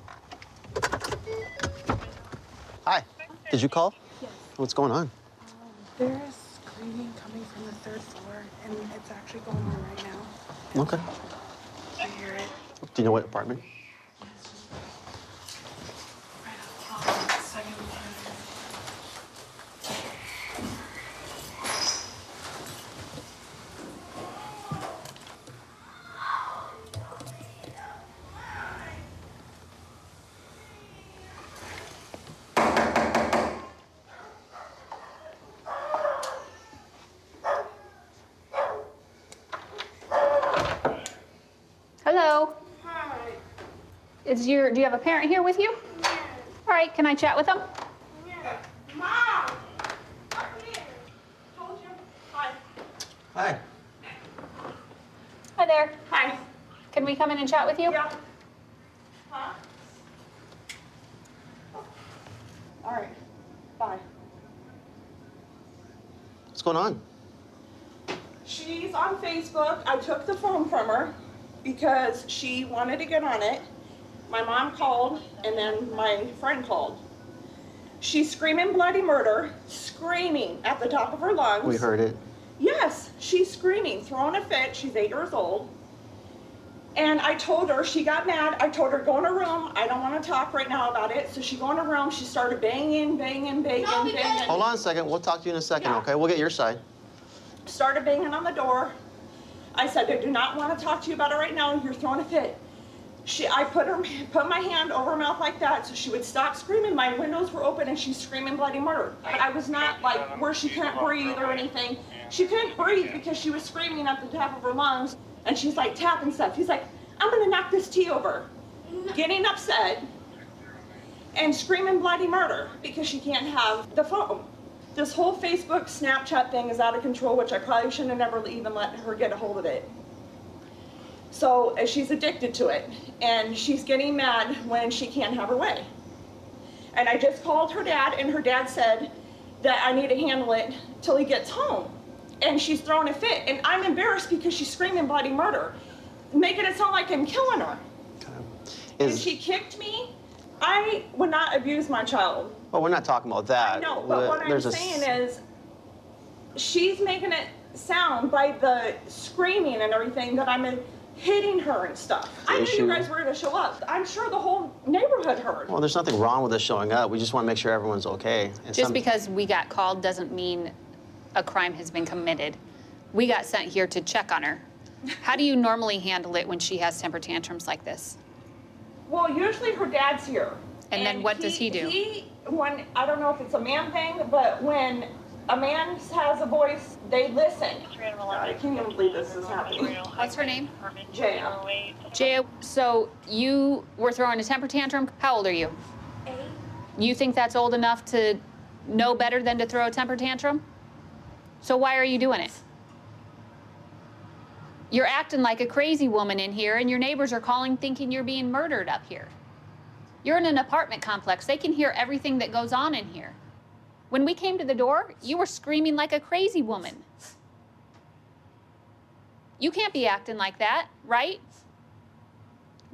Hi. Did you call? Yes. What's going on? They're third floor, and it's actually going on right now. Okay. I hear it. Do you know what apartment? Second floor. Hello. Hi. Do you have a parent here with you? Yeah. All right, can I chat with them? Yeah. Mom! Come here. Told you. Hi. Hi. Hi there. Hi. Can we come in and chat with you? Yeah. Huh? All right. Bye. What's going on? She's on Facebook. I took the phone from her because she wanted to get on it. My mom called, and then my friend called. She's screaming bloody murder, screaming at the top of her lungs. We heard it. Yes, she's screaming, throwing a fit. She's 8 years old. And I told her, she got mad. I told her, go in her room. I don't want to talk right now about it. So she go in her room. She started banging. Hold on a second. We'll talk to you in a second, Yeah. okay? We'll get your side. Started banging on the door. I said, I do not want to talk to you about it right now. You're throwing a fit. I put my hand over her mouth like that so she would stop screaming. My windows were open and she's screaming bloody murder. But I was not like where she couldn't breathe or anything. She couldn't breathe because she was screaming at the top of her lungs, and she's like tapping stuff. She's like, I'm gonna knock this tea over. Getting upset and screaming bloody murder because she can't have the phone. This whole Facebook, Snapchat thing is out of control, which I probably shouldn't have never even let her get a hold of it. So she's addicted to it, and she's getting mad when she can't have her way. And I just called her dad, and her dad said that I need to handle it till he gets home. And she's throwing a fit, and I'm embarrassed because she's screaming bloody murder, making it sound like I'm killing her. And she kicked me. I would not abuse my child. Well, we're not talking about that. No, but what I'm saying is, she's making it sound by the screaming and everything that I'm hitting her and stuff. I knew you guys were going to show up. I'm sure the whole neighborhood heard. Well, there's nothing wrong with us showing up. We just want to make sure everyone's okay. And Just because we got called doesn't mean a crime has been committed. We got sent here to check on her. How do you normally handle it when she has temper tantrums like this? Well, usually her dad's here. And then what does he do? I don't know if it's a man thing, but when a man has a voice, they listen. I can't even believe this is happening. What's her name? Jaya. Jaya, so you were throwing a temper tantrum. How old are you? 8. You think that's old enough to know better than to throw a temper tantrum? So why are you doing it? You're acting like a crazy woman in here, and your neighbors are calling thinking you're being murdered up here. You're in an apartment complex. They can hear everything that goes on in here. When we came to the door, you were screaming like a crazy woman. You can't be acting like that, right?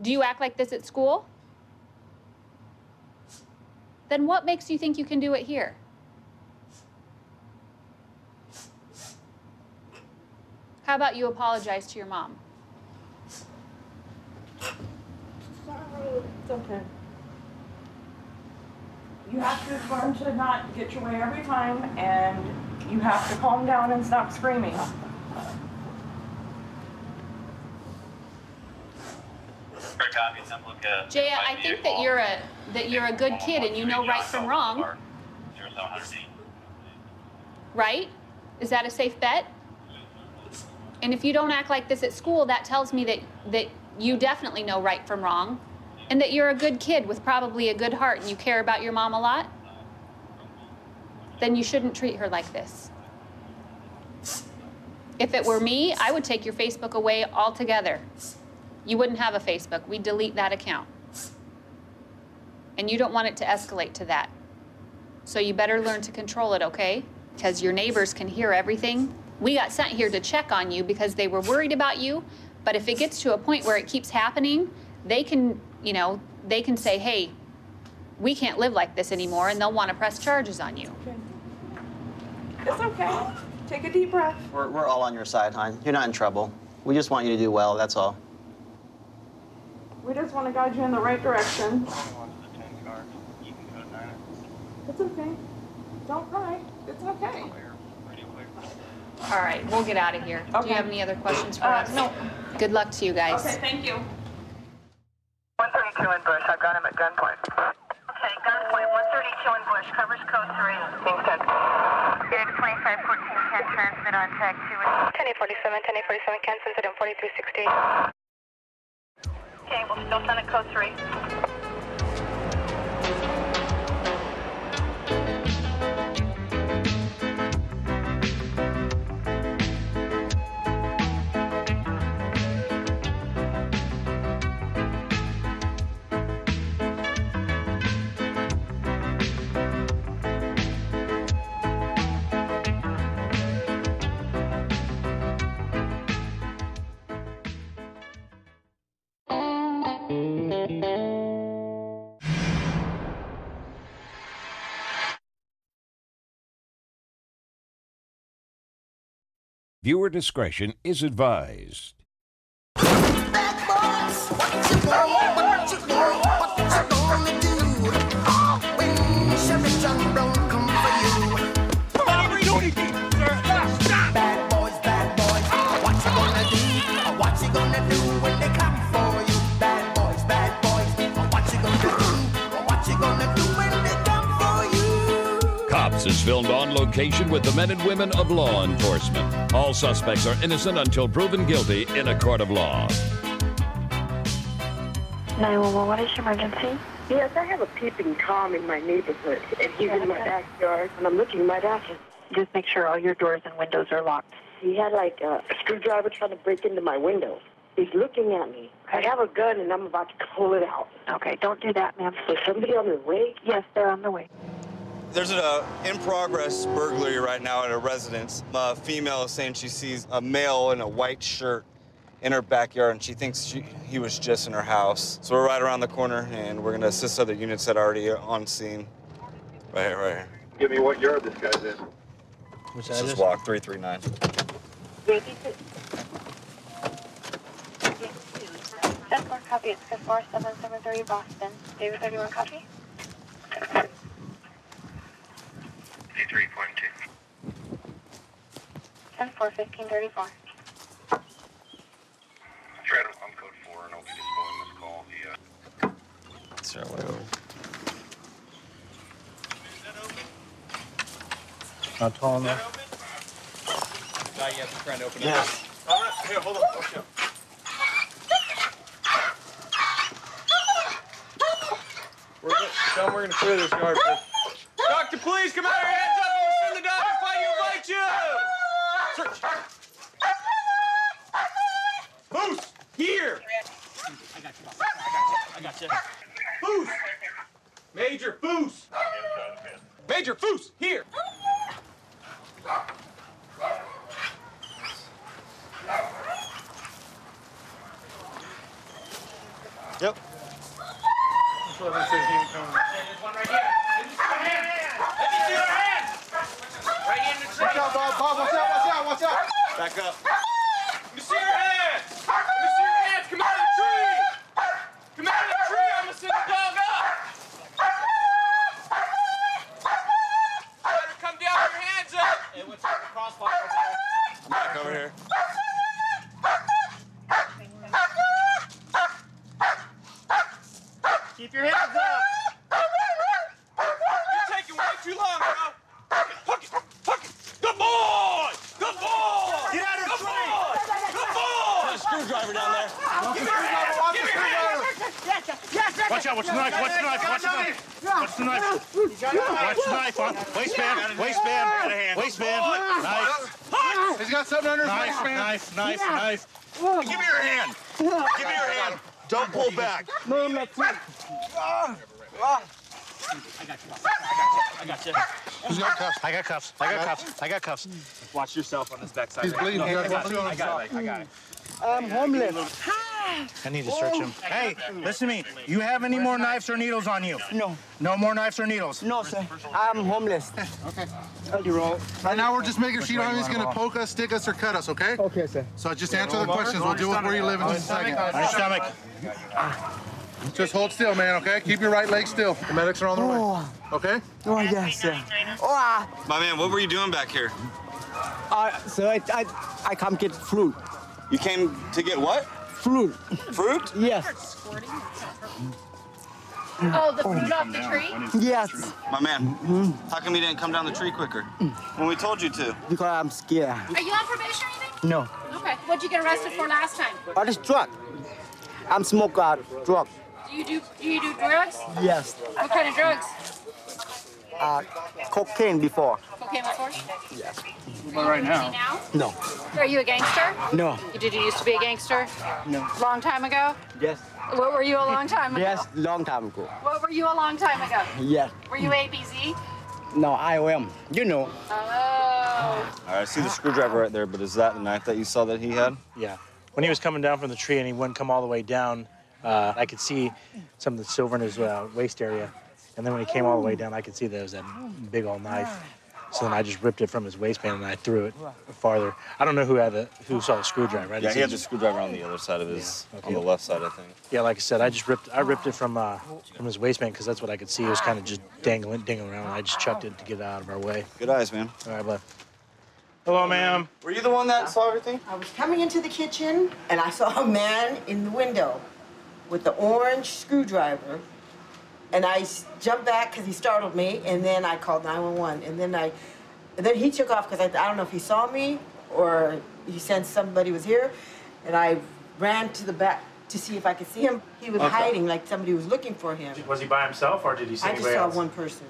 Do you act like this at school? Then what makes you think you can do it here? How about you apologize to your mom? Sorry. It's okay. You have to learn to not get your way every time, and you have to calm down and stop screaming. Jaya, I think that you're a good kid and you know right from wrong. Right? Is that a safe bet? And if you don't act like this at school, that tells me that you definitely know right from wrong, and that you're a good kid with probably a good heart and you care about your mom a lot. Then you shouldn't treat her like this. If it were me, I would take your Facebook away altogether. You wouldn't have a Facebook. We'd delete that account. And you don't want it to escalate to that. So you better learn to control it, okay? Because your neighbors can hear everything. We got sent here to check on you because they were worried about you. But if it gets to a point where it keeps happening, they can, they can say, hey, we can't live like this anymore, and they'll want to press charges on you. It's okay. Take a deep breath. We're all on your side, hon. You're not in trouble. We just want you to do well, that's all. We just want to guide you in the right direction. It's okay. Don't cry. It's okay. All right, we'll get out of here. Do you have any other questions for us? No. Good luck to you guys. Okay, thank you. 132 in Bush. I've got him at gunpoint. Okay, gunpoint. 132 in Bush. Covers code 3. Being sent. Phoenix 2514 can transmit on tag 2. 1047, 1047 can send it on 4360. Okay, we'll still send it code 3. Viewer discretion is advised. Cops is filmed on location with the men and women of law enforcement. All suspects are innocent until proven guilty in a court of law. 911, what is your emergency? Yes, I have a peeping Tom in my neighborhood, and he's in my backyard, and I'm looking right at him. Just make sure all your doors and windows are locked. He had like a screwdriver trying to break into my window. He's looking at me. I have a gun, and I'm about to pull it out. Okay, don't do that, ma'am. Is somebody on their way? Yes, they're on their way. There's an in-progress burglary right now at a residence. A female is saying she sees a male in a white shirt in her backyard, and she thinks he was just in her house. So we're right around the corner, and we're going to assist other units that are already on scene. Right here, right here. Give me what yard this guy's in. Which this is block 339. 10-4 copy, it's 4773 Boston. David 31 copy. 3.2. 10-4, 1534. Fred, I'm code 4, and I'll be just going this call via. Sure, whatever. Not tall enough. Not yet, I'm trying to open it. Yeah. Here, hold on. Watch out. Tell them we're going to clear this yard first. Doctor, please come out of your hands up and we'll send the doctor to find you and bite you! Search. Moose, here! I got you. Foos! Major Foos! Major Foos, here! Yep. That's what I said he ain't coming. There's one right here. Let me see your hand. Let me see your hand. Right in the tree. Watch out, Bob. Bob, watch out, watch out, watch out. Back up. Let me see your hands. Let me see your hands. Come out of the tree. Come out of the tree. I'm going to send the dog up. Better come down with your hands up. Hey, what's the crossfire over there? I'm back over here. Keep your hands up. You're taking way too long, bro. Hook it. Hook it. Good boy. Good boy. Get out of the tree. Good boy. There's a screwdriver down there. Give me your hands. Give me your hands. Watch out, watch the knife, watch the knife, watch the knife. Watch the knife. Watch the knife, huh? Waistband, waistband, waistband. Knife. He's got something under his waistband. Knife, knife, knife. Give me your hand. Give me your hand. Don't pull back. No, I'm not. I got you. Who's got cuffs? I got cuffs. I got cuffs. I got cuffs. Watch yourself on this backside. He's bleeding. I got it. I got it. I'm homeless. I need to search him. Hey, listen to me. You have any more knives or needles on you? No. No more knives or needles? No, sir. I'm homeless. Okay. You roll. Right now, we're just making sure you don't know he's going to poke us, stick us, or cut us, okay? Okay, sir. So just answer the questions. We'll deal with where you live in just a second. On your stomach. Just hold still, man, okay? Keep your right leg still. The medics are on their way. Okay? Oh, yes, sir. My man, what were you doing back here? Sir, I come get fruit. You came to get what? Fruit. Fruit? Yes. Oh, the fruit off the tree? Yes. My man, how come you didn't come down the tree quicker when we told you to? Because I'm scared. Are you on probation or anything? No. Okay. What'd you get arrested for last time? Oh, this drug. I'm smoke drug. Do you do drugs? Yes. What kind of drugs? Cocaine before. Cocaine before? Yes. But right now? No. Are you a gangster? No. Did you used to be a gangster? No. Long time ago? Yes. What were you a long time ago? Yes, long time ago. What were you a long time ago? Yes. Were you ABZ? No, I am. You know. Oh. All right, I see the screwdriver right there, but is that the knife that you saw that he had? Yeah. When he was coming down from the tree and he wouldn't come all the way down, I could see some of the silver in his waist area. And then when he came all the way down, I could see there was that big old knife. So then I just ripped it from his waistband and I threw it farther. I don't know who saw the screwdriver. Yeah, he had the screwdriver on the other side of his, on the left side, I think. Yeah, like I said, I ripped it from his waistband because that's what I could see. It was kind of just dangling around. And I just chucked it to get it out of our way. Good eyes, man. All right, bud. Hello, ma'am. Were you the one that saw everything? I was coming into the kitchen and I saw a man in the window with the orange screwdriver. And I jumped back because he startled me, and then I called 911. And then he took off because I don't know if he saw me or he sensed somebody was here. And I ran to the back to see if I could see him. He was hiding like somebody was looking for him. Was he by himself or did he see I just anybody saw else? one person.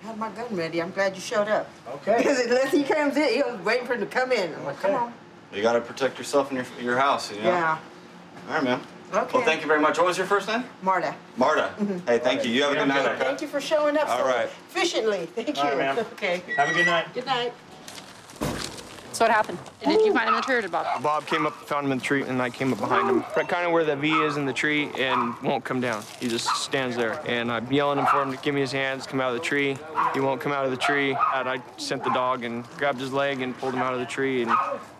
I had my gun ready. I'm glad you showed up. Okay. Because unless he comes in, he was waiting for him to come in. I'm like, come on. You got to protect yourself and your house, you know? Yeah. All right, man. Okay. Well, thank you very much. What was your first name? Marta. Marta. Hey, thank you. You have a good night, okay? Thank you for showing up All right. efficiently. Thank you. All right, ma'am. Okay. Have a good night. Good night. So what happened? Did you find him in the tree or did Bob? Bob came up, found him in the tree, and I came up behind him. Right kind of where the V is in the tree and won't come down. He just stands there. And I'm yelling for him to give me his hands, come out of the tree. He won't come out of the tree. And I sent the dog and grabbed his leg and pulled him out of the tree. And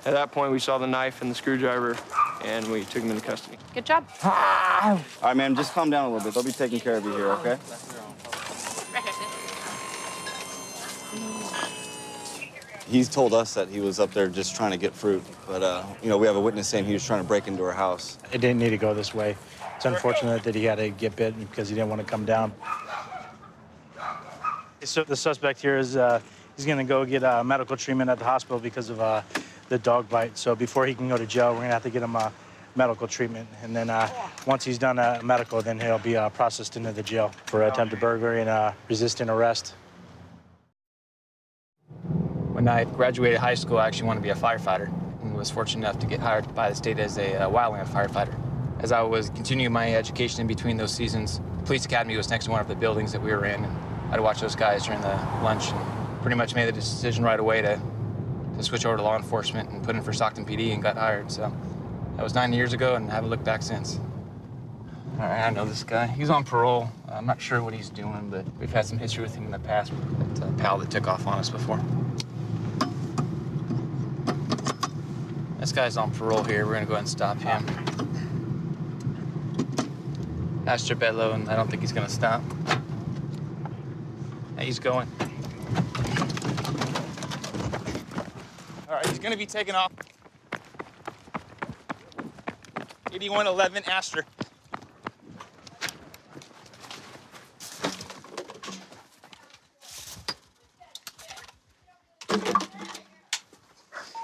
at that point, we saw the knife and the screwdriver, and we took him into custody. Good job. All right, man, just calm down a little bit. They'll be taking care of you here, okay? He's told us that he was up there just trying to get fruit, but, you know, we have a witness saying he was trying to break into our house. It didn't need to go this way. It's unfortunate that he had to get bit because he didn't want to come down. So the suspect here is he's going to go get medical treatment at the hospital because of the dog bite. So before he can go to jail, we're going to have to get him medical treatment. And then once he's done medical, then he'll be processed into the jail for attempted burglary and resisting arrest. When I graduated high school, I actually wanted to be a firefighter and was fortunate enough to get hired by the state as a wildland firefighter. As I was continuing my education in between those seasons, Police Academy was next to one of the buildings that we were in. And I'd watch those guys during the lunch and pretty much made the decision right away to switch over to law enforcement and put in for Stockton PD and got hired. So that was 9 years ago and I haven't looked back since. All right, I know this guy. He's on parole. I'm not sure what he's doing, but we've had some history with him in the past. It's a pal that took off on us before. This guy's on parole here. We're gonna go ahead and stop him. Astor Bedlow, and I don't think he's gonna stop. Hey, he's going. All right, he's gonna be taking off. 8111 Astor.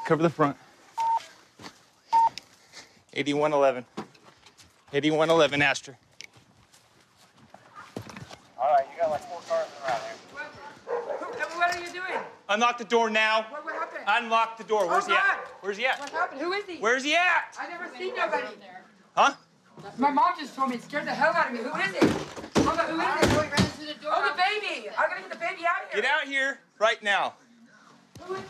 Cover the front. 8111. 8111 Astor. All right, you got like 4 cars around here. What are you doing? Unlock the door now. What happened? Unlock the door. Where's he at? Where's he at? What happened? Who is he? Where's he at? I never seen nobody. Huh? My mom just told me it scared the hell out of me. Who is it? Mama, who is it? Ran to the door. Oh, the baby. I gotta get the baby out of here. Get out here right now. Who is it?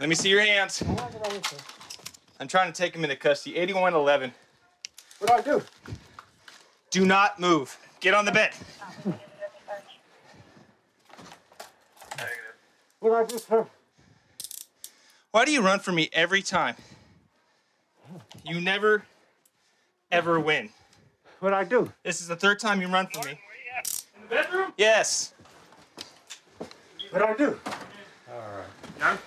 Let me see your hands. I'm trying to take him into custody. 8111. What do I do? Do not move. Get on the bed. What do I do, sir? Why do you run from me every time? You never, ever win. What do I do? This is the third time you run from me. In the bedroom? Yes. What do I do? All right.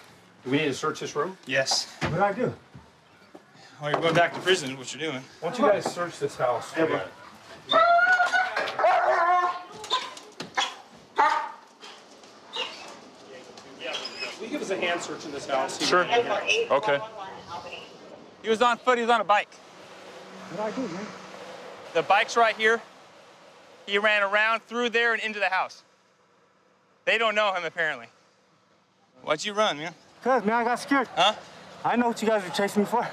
Do we need to search this room? Yes. What do I do? Well, you're going back to prison, what you're doing. Why don't you guys search this house? Yeah, bro. Will you give us a hand search in this house? Sure. Okay. He was on foot, he was on a bike. What do I do, man? The bike's right here. He ran around through there and into the house. They don't know him, apparently. Why'd you run, man? Cuz, man, I got scared. Huh? I know what you guys are chasing me for.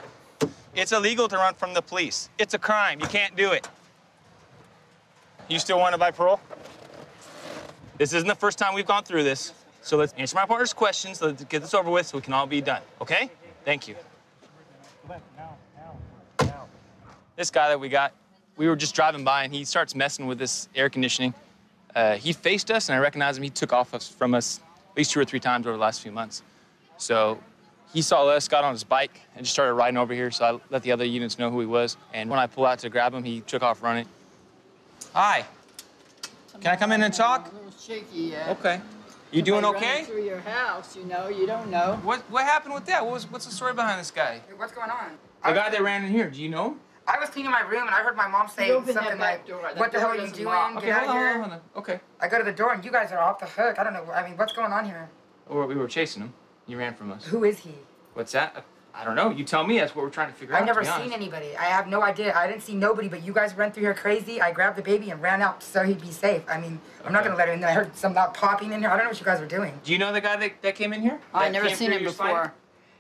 It's illegal to run from the police. It's a crime. You can't do it. You still wanted by parole? This isn't the first time we've gone through this. So let's answer my partner's questions. Let's get this over with so we can all be done, okay? Thank you. This guy that we got, we were just driving by and he starts messing with this air conditioning. He faced us and I recognized him. He took off from us at least 2 or 3 times over the last few months. So he saw us, got on his bike, and just started riding over here, so I let the other units know who he was. And when I pulled out to grab him, he took off running. Hi. Can I come in and talk? A little shaky, yeah. Okay. You doing Somebody okay? running through your house, you know, you don't know. What happened with that? What's the story behind this guy? What's going on? The guy that ran in here, do you know him? I was cleaning my room and I heard my mom say open that something back like, door. That what the hell door are you doesn't doing? lock. Get out of here. Hold on. Okay. I go to the door and you guys are off the hook. I don't know. I mean, what's going on here? We were chasing him. He ran from us. Who is he? What's that? I don't know. You tell me. That's what we're trying to figure out. I've never to be seen honest. anybody. I have no idea. I didn't see nobody, but you guys ran through here crazy. I grabbed the baby and ran out so he'd be safe. I mean, I'm not going to let him in there. I heard some loud popping in here. I don't know what you guys were doing. Do you know the guy that came in here? I That never came seen through him your before. side?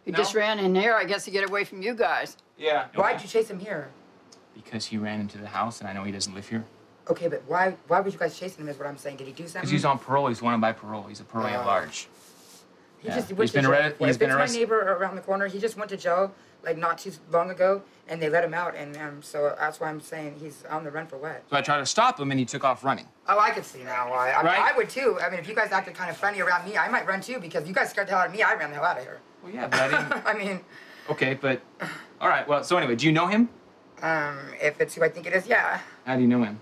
He No? just ran in here, I guess, to get away from you guys. Yeah. Why'd you chase him here? Because he ran into the house, and I know he doesn't live here. Okay, but why would you guys chasing him is what I'm saying. Did he do something? Because he's on parole. He's wanted by parole. He's a parolee at large. He Yeah. just went He's to been jail. arrested. He's If been it's arrested. my neighbor around the corner. He just went to jail like not too long ago, and they let him out, and so that's why I'm saying he's on the run for what? So I tried to stop him, and he took off running. Oh, I can see now why. I mean, Right? I would too. I mean, if you guys acted kind of funny around me, I might run too because you guys scared the hell out of me. I ran the hell out of here. Well, yeah, but I didn't. I mean, Okay, but all right. Well, so anyway, do you know him? if it's who I think it is, yeah. How do you know him?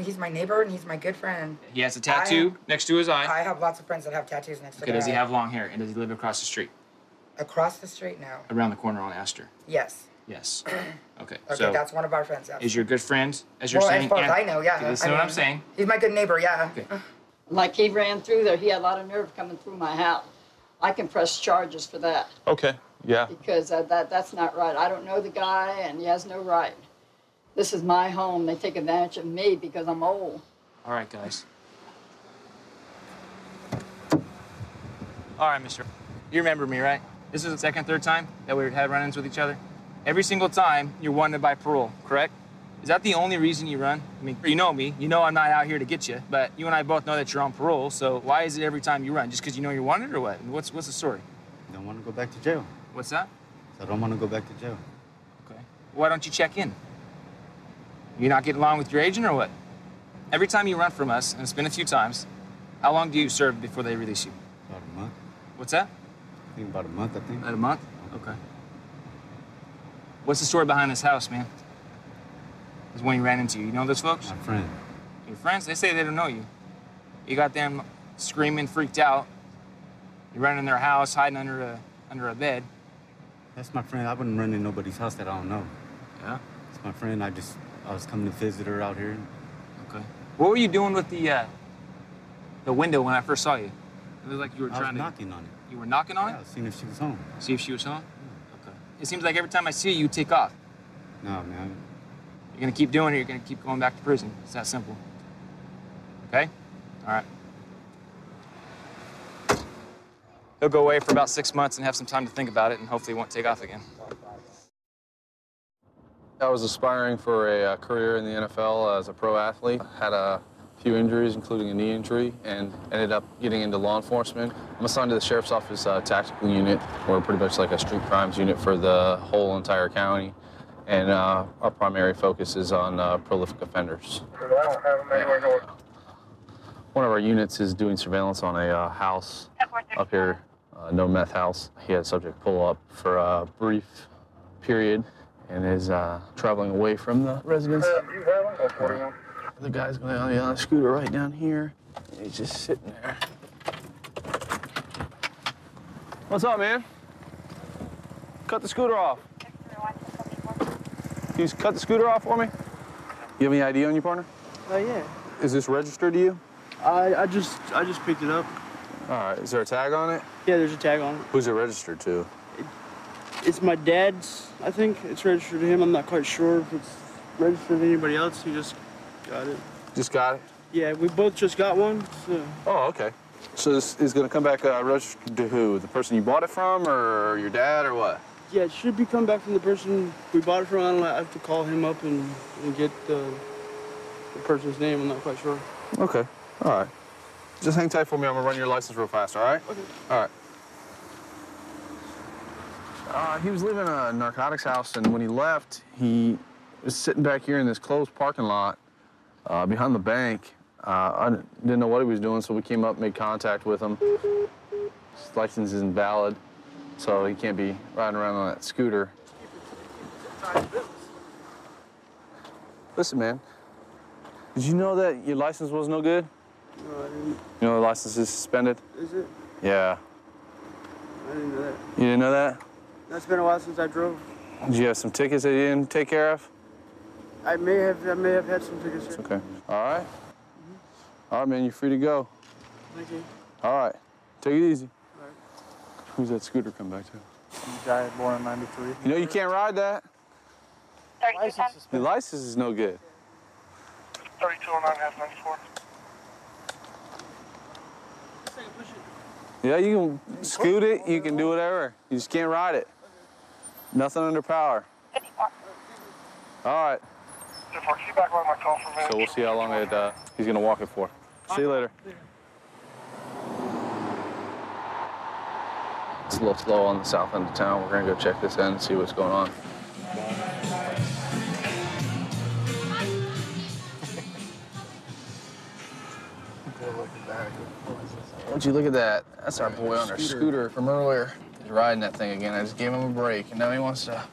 He's my neighbor and he's my good friend. He has a tattoo next to his eye. I have lots of friends that have tattoos next to Okay, their does he eye. have long hair? And does he live across the street? Across the street now? Around the corner on Astor? Yes. Yes. Okay, Okay, so that's one of our friends. Yes. is your good friend, as you're Well, saying? as far as and- I know, yeah. Okay, listen I to what mean, I'm saying. He's my good neighbor, yeah. Okay. Like he ran through there, he had a lot of nerve coming through my house. I can press charges for that Okay, yeah. because that's not right. I don't know the guy and he has no right. This is my home. They take advantage of me because I'm old. All right, guys. All right, mister. You remember me, right? This is the second, third time that we had run-ins with each other. Every single time, you're wanted by parole, correct? Is that the only reason you run? I mean, you know me. You know I'm not out here to get you, but you and I both know that you're on parole, so why is it every time you run? Just because you know you're wanted or what? What's the story? I don't want to go back to jail. What's that? I don't want to go back to jail. Okay. Why don't you check in? You not getting along with your agent or what? Every time you run from us, and it's been a few times, how long do you serve before they release you? About a month. What's that? I think about a month, I think. About a month? Okay. What's the story behind this house, man? This one you ran into. You know those folks? My friend. Your friends? They say they don't know you. You got them screaming, freaked out. You run in their house, hiding under a bed. That's my friend. I wouldn't run in nobody's house that I don't know. Yeah? It's my friend. I was coming to visit her out here. Okay. What were you doing with the window when I first saw you? It was like you were I trying was to... knocking on it. You were knocking on Yeah, I it? was seeing if she was home. See if she was home? Okay. It seems like every time I see you, you take off. No, man. You're gonna keep doing it, you're gonna keep going back to prison. It's that simple. Okay? All right. He'll go away for about 6 months and have some time to think about it, and hopefully he won't take off again. I was aspiring for a career in the NFL as a pro athlete. Had a few injuries, including a knee injury, and ended up getting into law enforcement. I'm assigned to the Sheriff's Office Tactical Unit. We're pretty much like a street crimes unit for the whole entire county. And our primary focus is on prolific offenders. One of our units is doing surveillance on a house up here, No Meth House. He had a subject pull up for a brief period and is traveling away from the residence. The guy's going on the scooter right down here. He's just sitting there. What's up, man? Cut the scooter off. Can you cut the scooter off for me? You have any ID on you, partner? Yeah. Is this registered to you? I just picked it up. All right. Is there a tag on it? Yeah, there's a tag on it. Who's it registered to? It's my dad's, I think. It's registered to him. I'm not quite sure if it's registered to anybody else. He just got it. Just got it? Yeah, we both just got one, so. Oh, okay. So this is going to come back registered to who? The person you bought it from, or your dad, or what? Yeah, it should be coming back from the person we bought it from. I don't know, I have to call him up and get the person's name. I'm not quite sure. Okay. All right. Just hang tight for me. I'm going to run your license real fast, all right? Okay. All right. He was leaving a narcotics house, and when he left, he was sitting back here in this closed parking lot behind the bank. I didn't know what he was doing, so we came up, made contact with him. His license isn't valid, so he can't be riding around on that scooter. Listen, man, did you know that your license was no good? No, I didn't. You know the license is suspended? Is it? Yeah. I didn't know that. You didn't know that? That's been a while since I drove. Did you have some tickets that you didn't take care of? I may have had some tickets. It's okay. All right. All right, man, you're free to go. Thank you. All right. Take it easy. All right. Who's that scooter come back to? Guy born in '93. You know you can't ride that. 3210. The license is no good. 3209 half 94. Yeah, you can scoot it, you can do whatever. You just can't ride it. Nothing under power. All right. So we'll see how long he's gonna walk it for. See you later. It's a little slow on the south end of town. We're gonna go check this end and see what's going on. Would you look at that? That's our boy on our scooter from earlier. He's riding that thing again. I just gave him a break, and now he wants to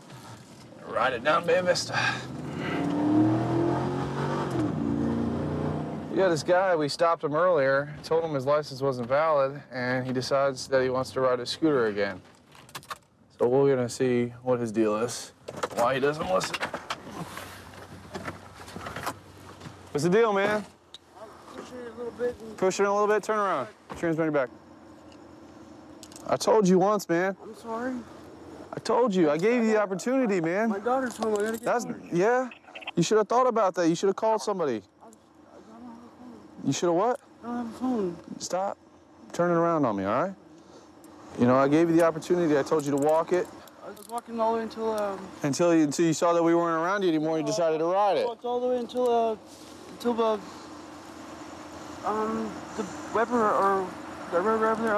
ride it down Bay Vista. Yeah, this guy, we stopped him earlier, told him his license wasn't valid, and he decides that he wants to ride his scooter again. So we're gonna see what his deal is, why he doesn't listen. What's the deal, man? Pushing it a little bit. Pushing it a little bit, turn around. Transmit your back. I told you once, man. I'm sorry. I told you. I gave you the opportunity, man. My daughter's home. I gotta get her. Yeah. You should have thought about that. You should have called somebody. You should have what? I don't have a phone. Stop turning around on me, all right? You know, I gave you the opportunity. I told you to walk it. I was walking all the way until Until you saw that we weren't around you anymore, you decided to ride it. I walked all the way until the Weber or the Weber there,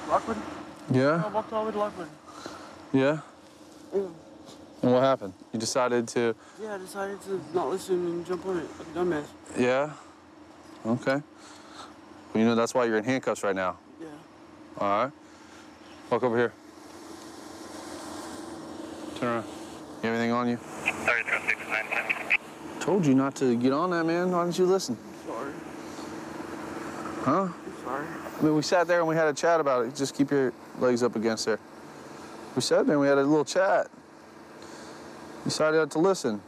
Lockwood. Yeah? I walked all the way to Lockwood. Yeah? Yeah. And what happened? You decided to... Yeah, I decided to not listen and jump on it like a dumbass. Yeah? Okay. Well, you know, that's why you're in handcuffs right now. Yeah. All right. Walk over here. Turn around. You have anything on you? 3369. Told you not to get on that, man. Why didn't you listen? Sorry. Huh? I'm sorry. I mean, we sat there and we had a chat about it. Just keep your legs up against there. We sat there and we had a little chat. You decided not to listen.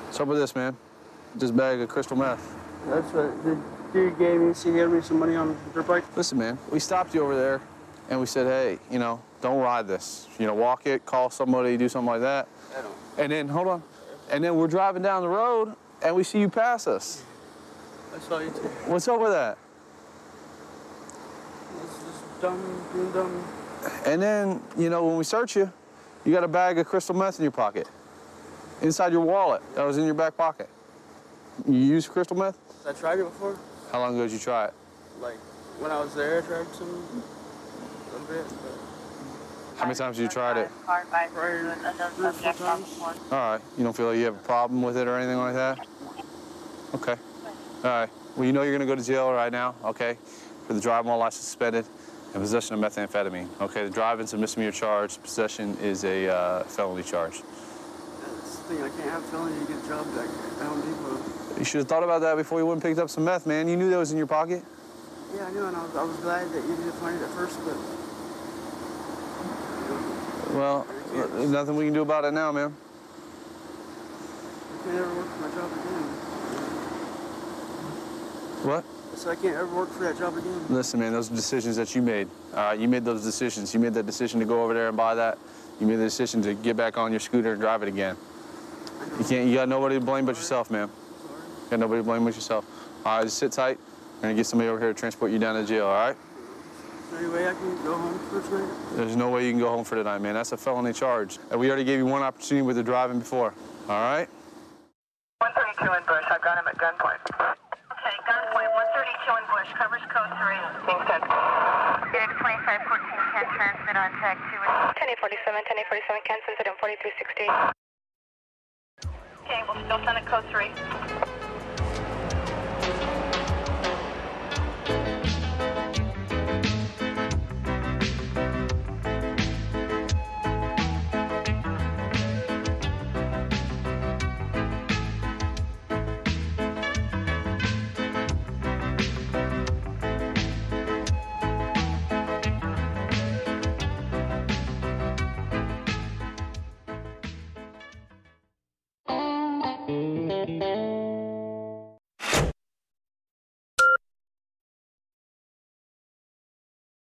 What's up with this, man? This bag of crystal meth. That's what the dude gave me. He gave me some money on the dirt bike. Listen, man, we stopped you over there and we said, hey, you know, don't ride this. You know, walk it, call somebody, do something like that. I don't. And then, hold on. And then we're driving down the road and we see you pass us. I saw you too. What's up with that? This is dumb, being dumb. And then, you know, when we search you, You got a bag of crystal meth in your pocket. Inside your wallet. That was in your back pocket. You use crystal meth? I tried it before. How long ago did you try it? Like, when I was there, I tried some, a little bit, but... How many times have you tried it? Probably 3 or 4 times. All right. You don't feel like you have a problem with it or anything like that? Okay. All right. Well, you know you're going to go to jail right now, okay, for the driving while license suspended and possession of methamphetamine. Okay, the driving's a misdemeanor charge. Possession is a felony charge. That's the thing. I can't have felony to get a job back at Home Depot. You should have thought about that before you went and picked up some meth, man. You knew that was in your pocket. Yeah, I knew, and I was glad that you didn't find it at first, but... Well, there's nothing we can do about it now, man. I can't ever work for my job again. What? So I can't ever work for that job again. Listen, man, those are decisions that you made. You made those decisions. You made that decision to go over there and buy that. You made the decision to get back on your scooter and drive it again. You got nobody to blame but yourself, man. You got nobody to blame but yourself. All right, just sit tight. We're gonna get somebody over here to transport you down to jail, all right? Is there any way I can go home for tonight? There's no way you can go home for tonight, man. That's a felony charge. And we already gave you one opportunity with the driving before, all right? 132 in Bush. I've got him at gunpoint. Okay, gunpoint. 132 in Bush. Covers code 3. Kingston. Unit 2514 can transmit on tag 2. 1047 can send it on 4360. Okay, we'll still send it code 3.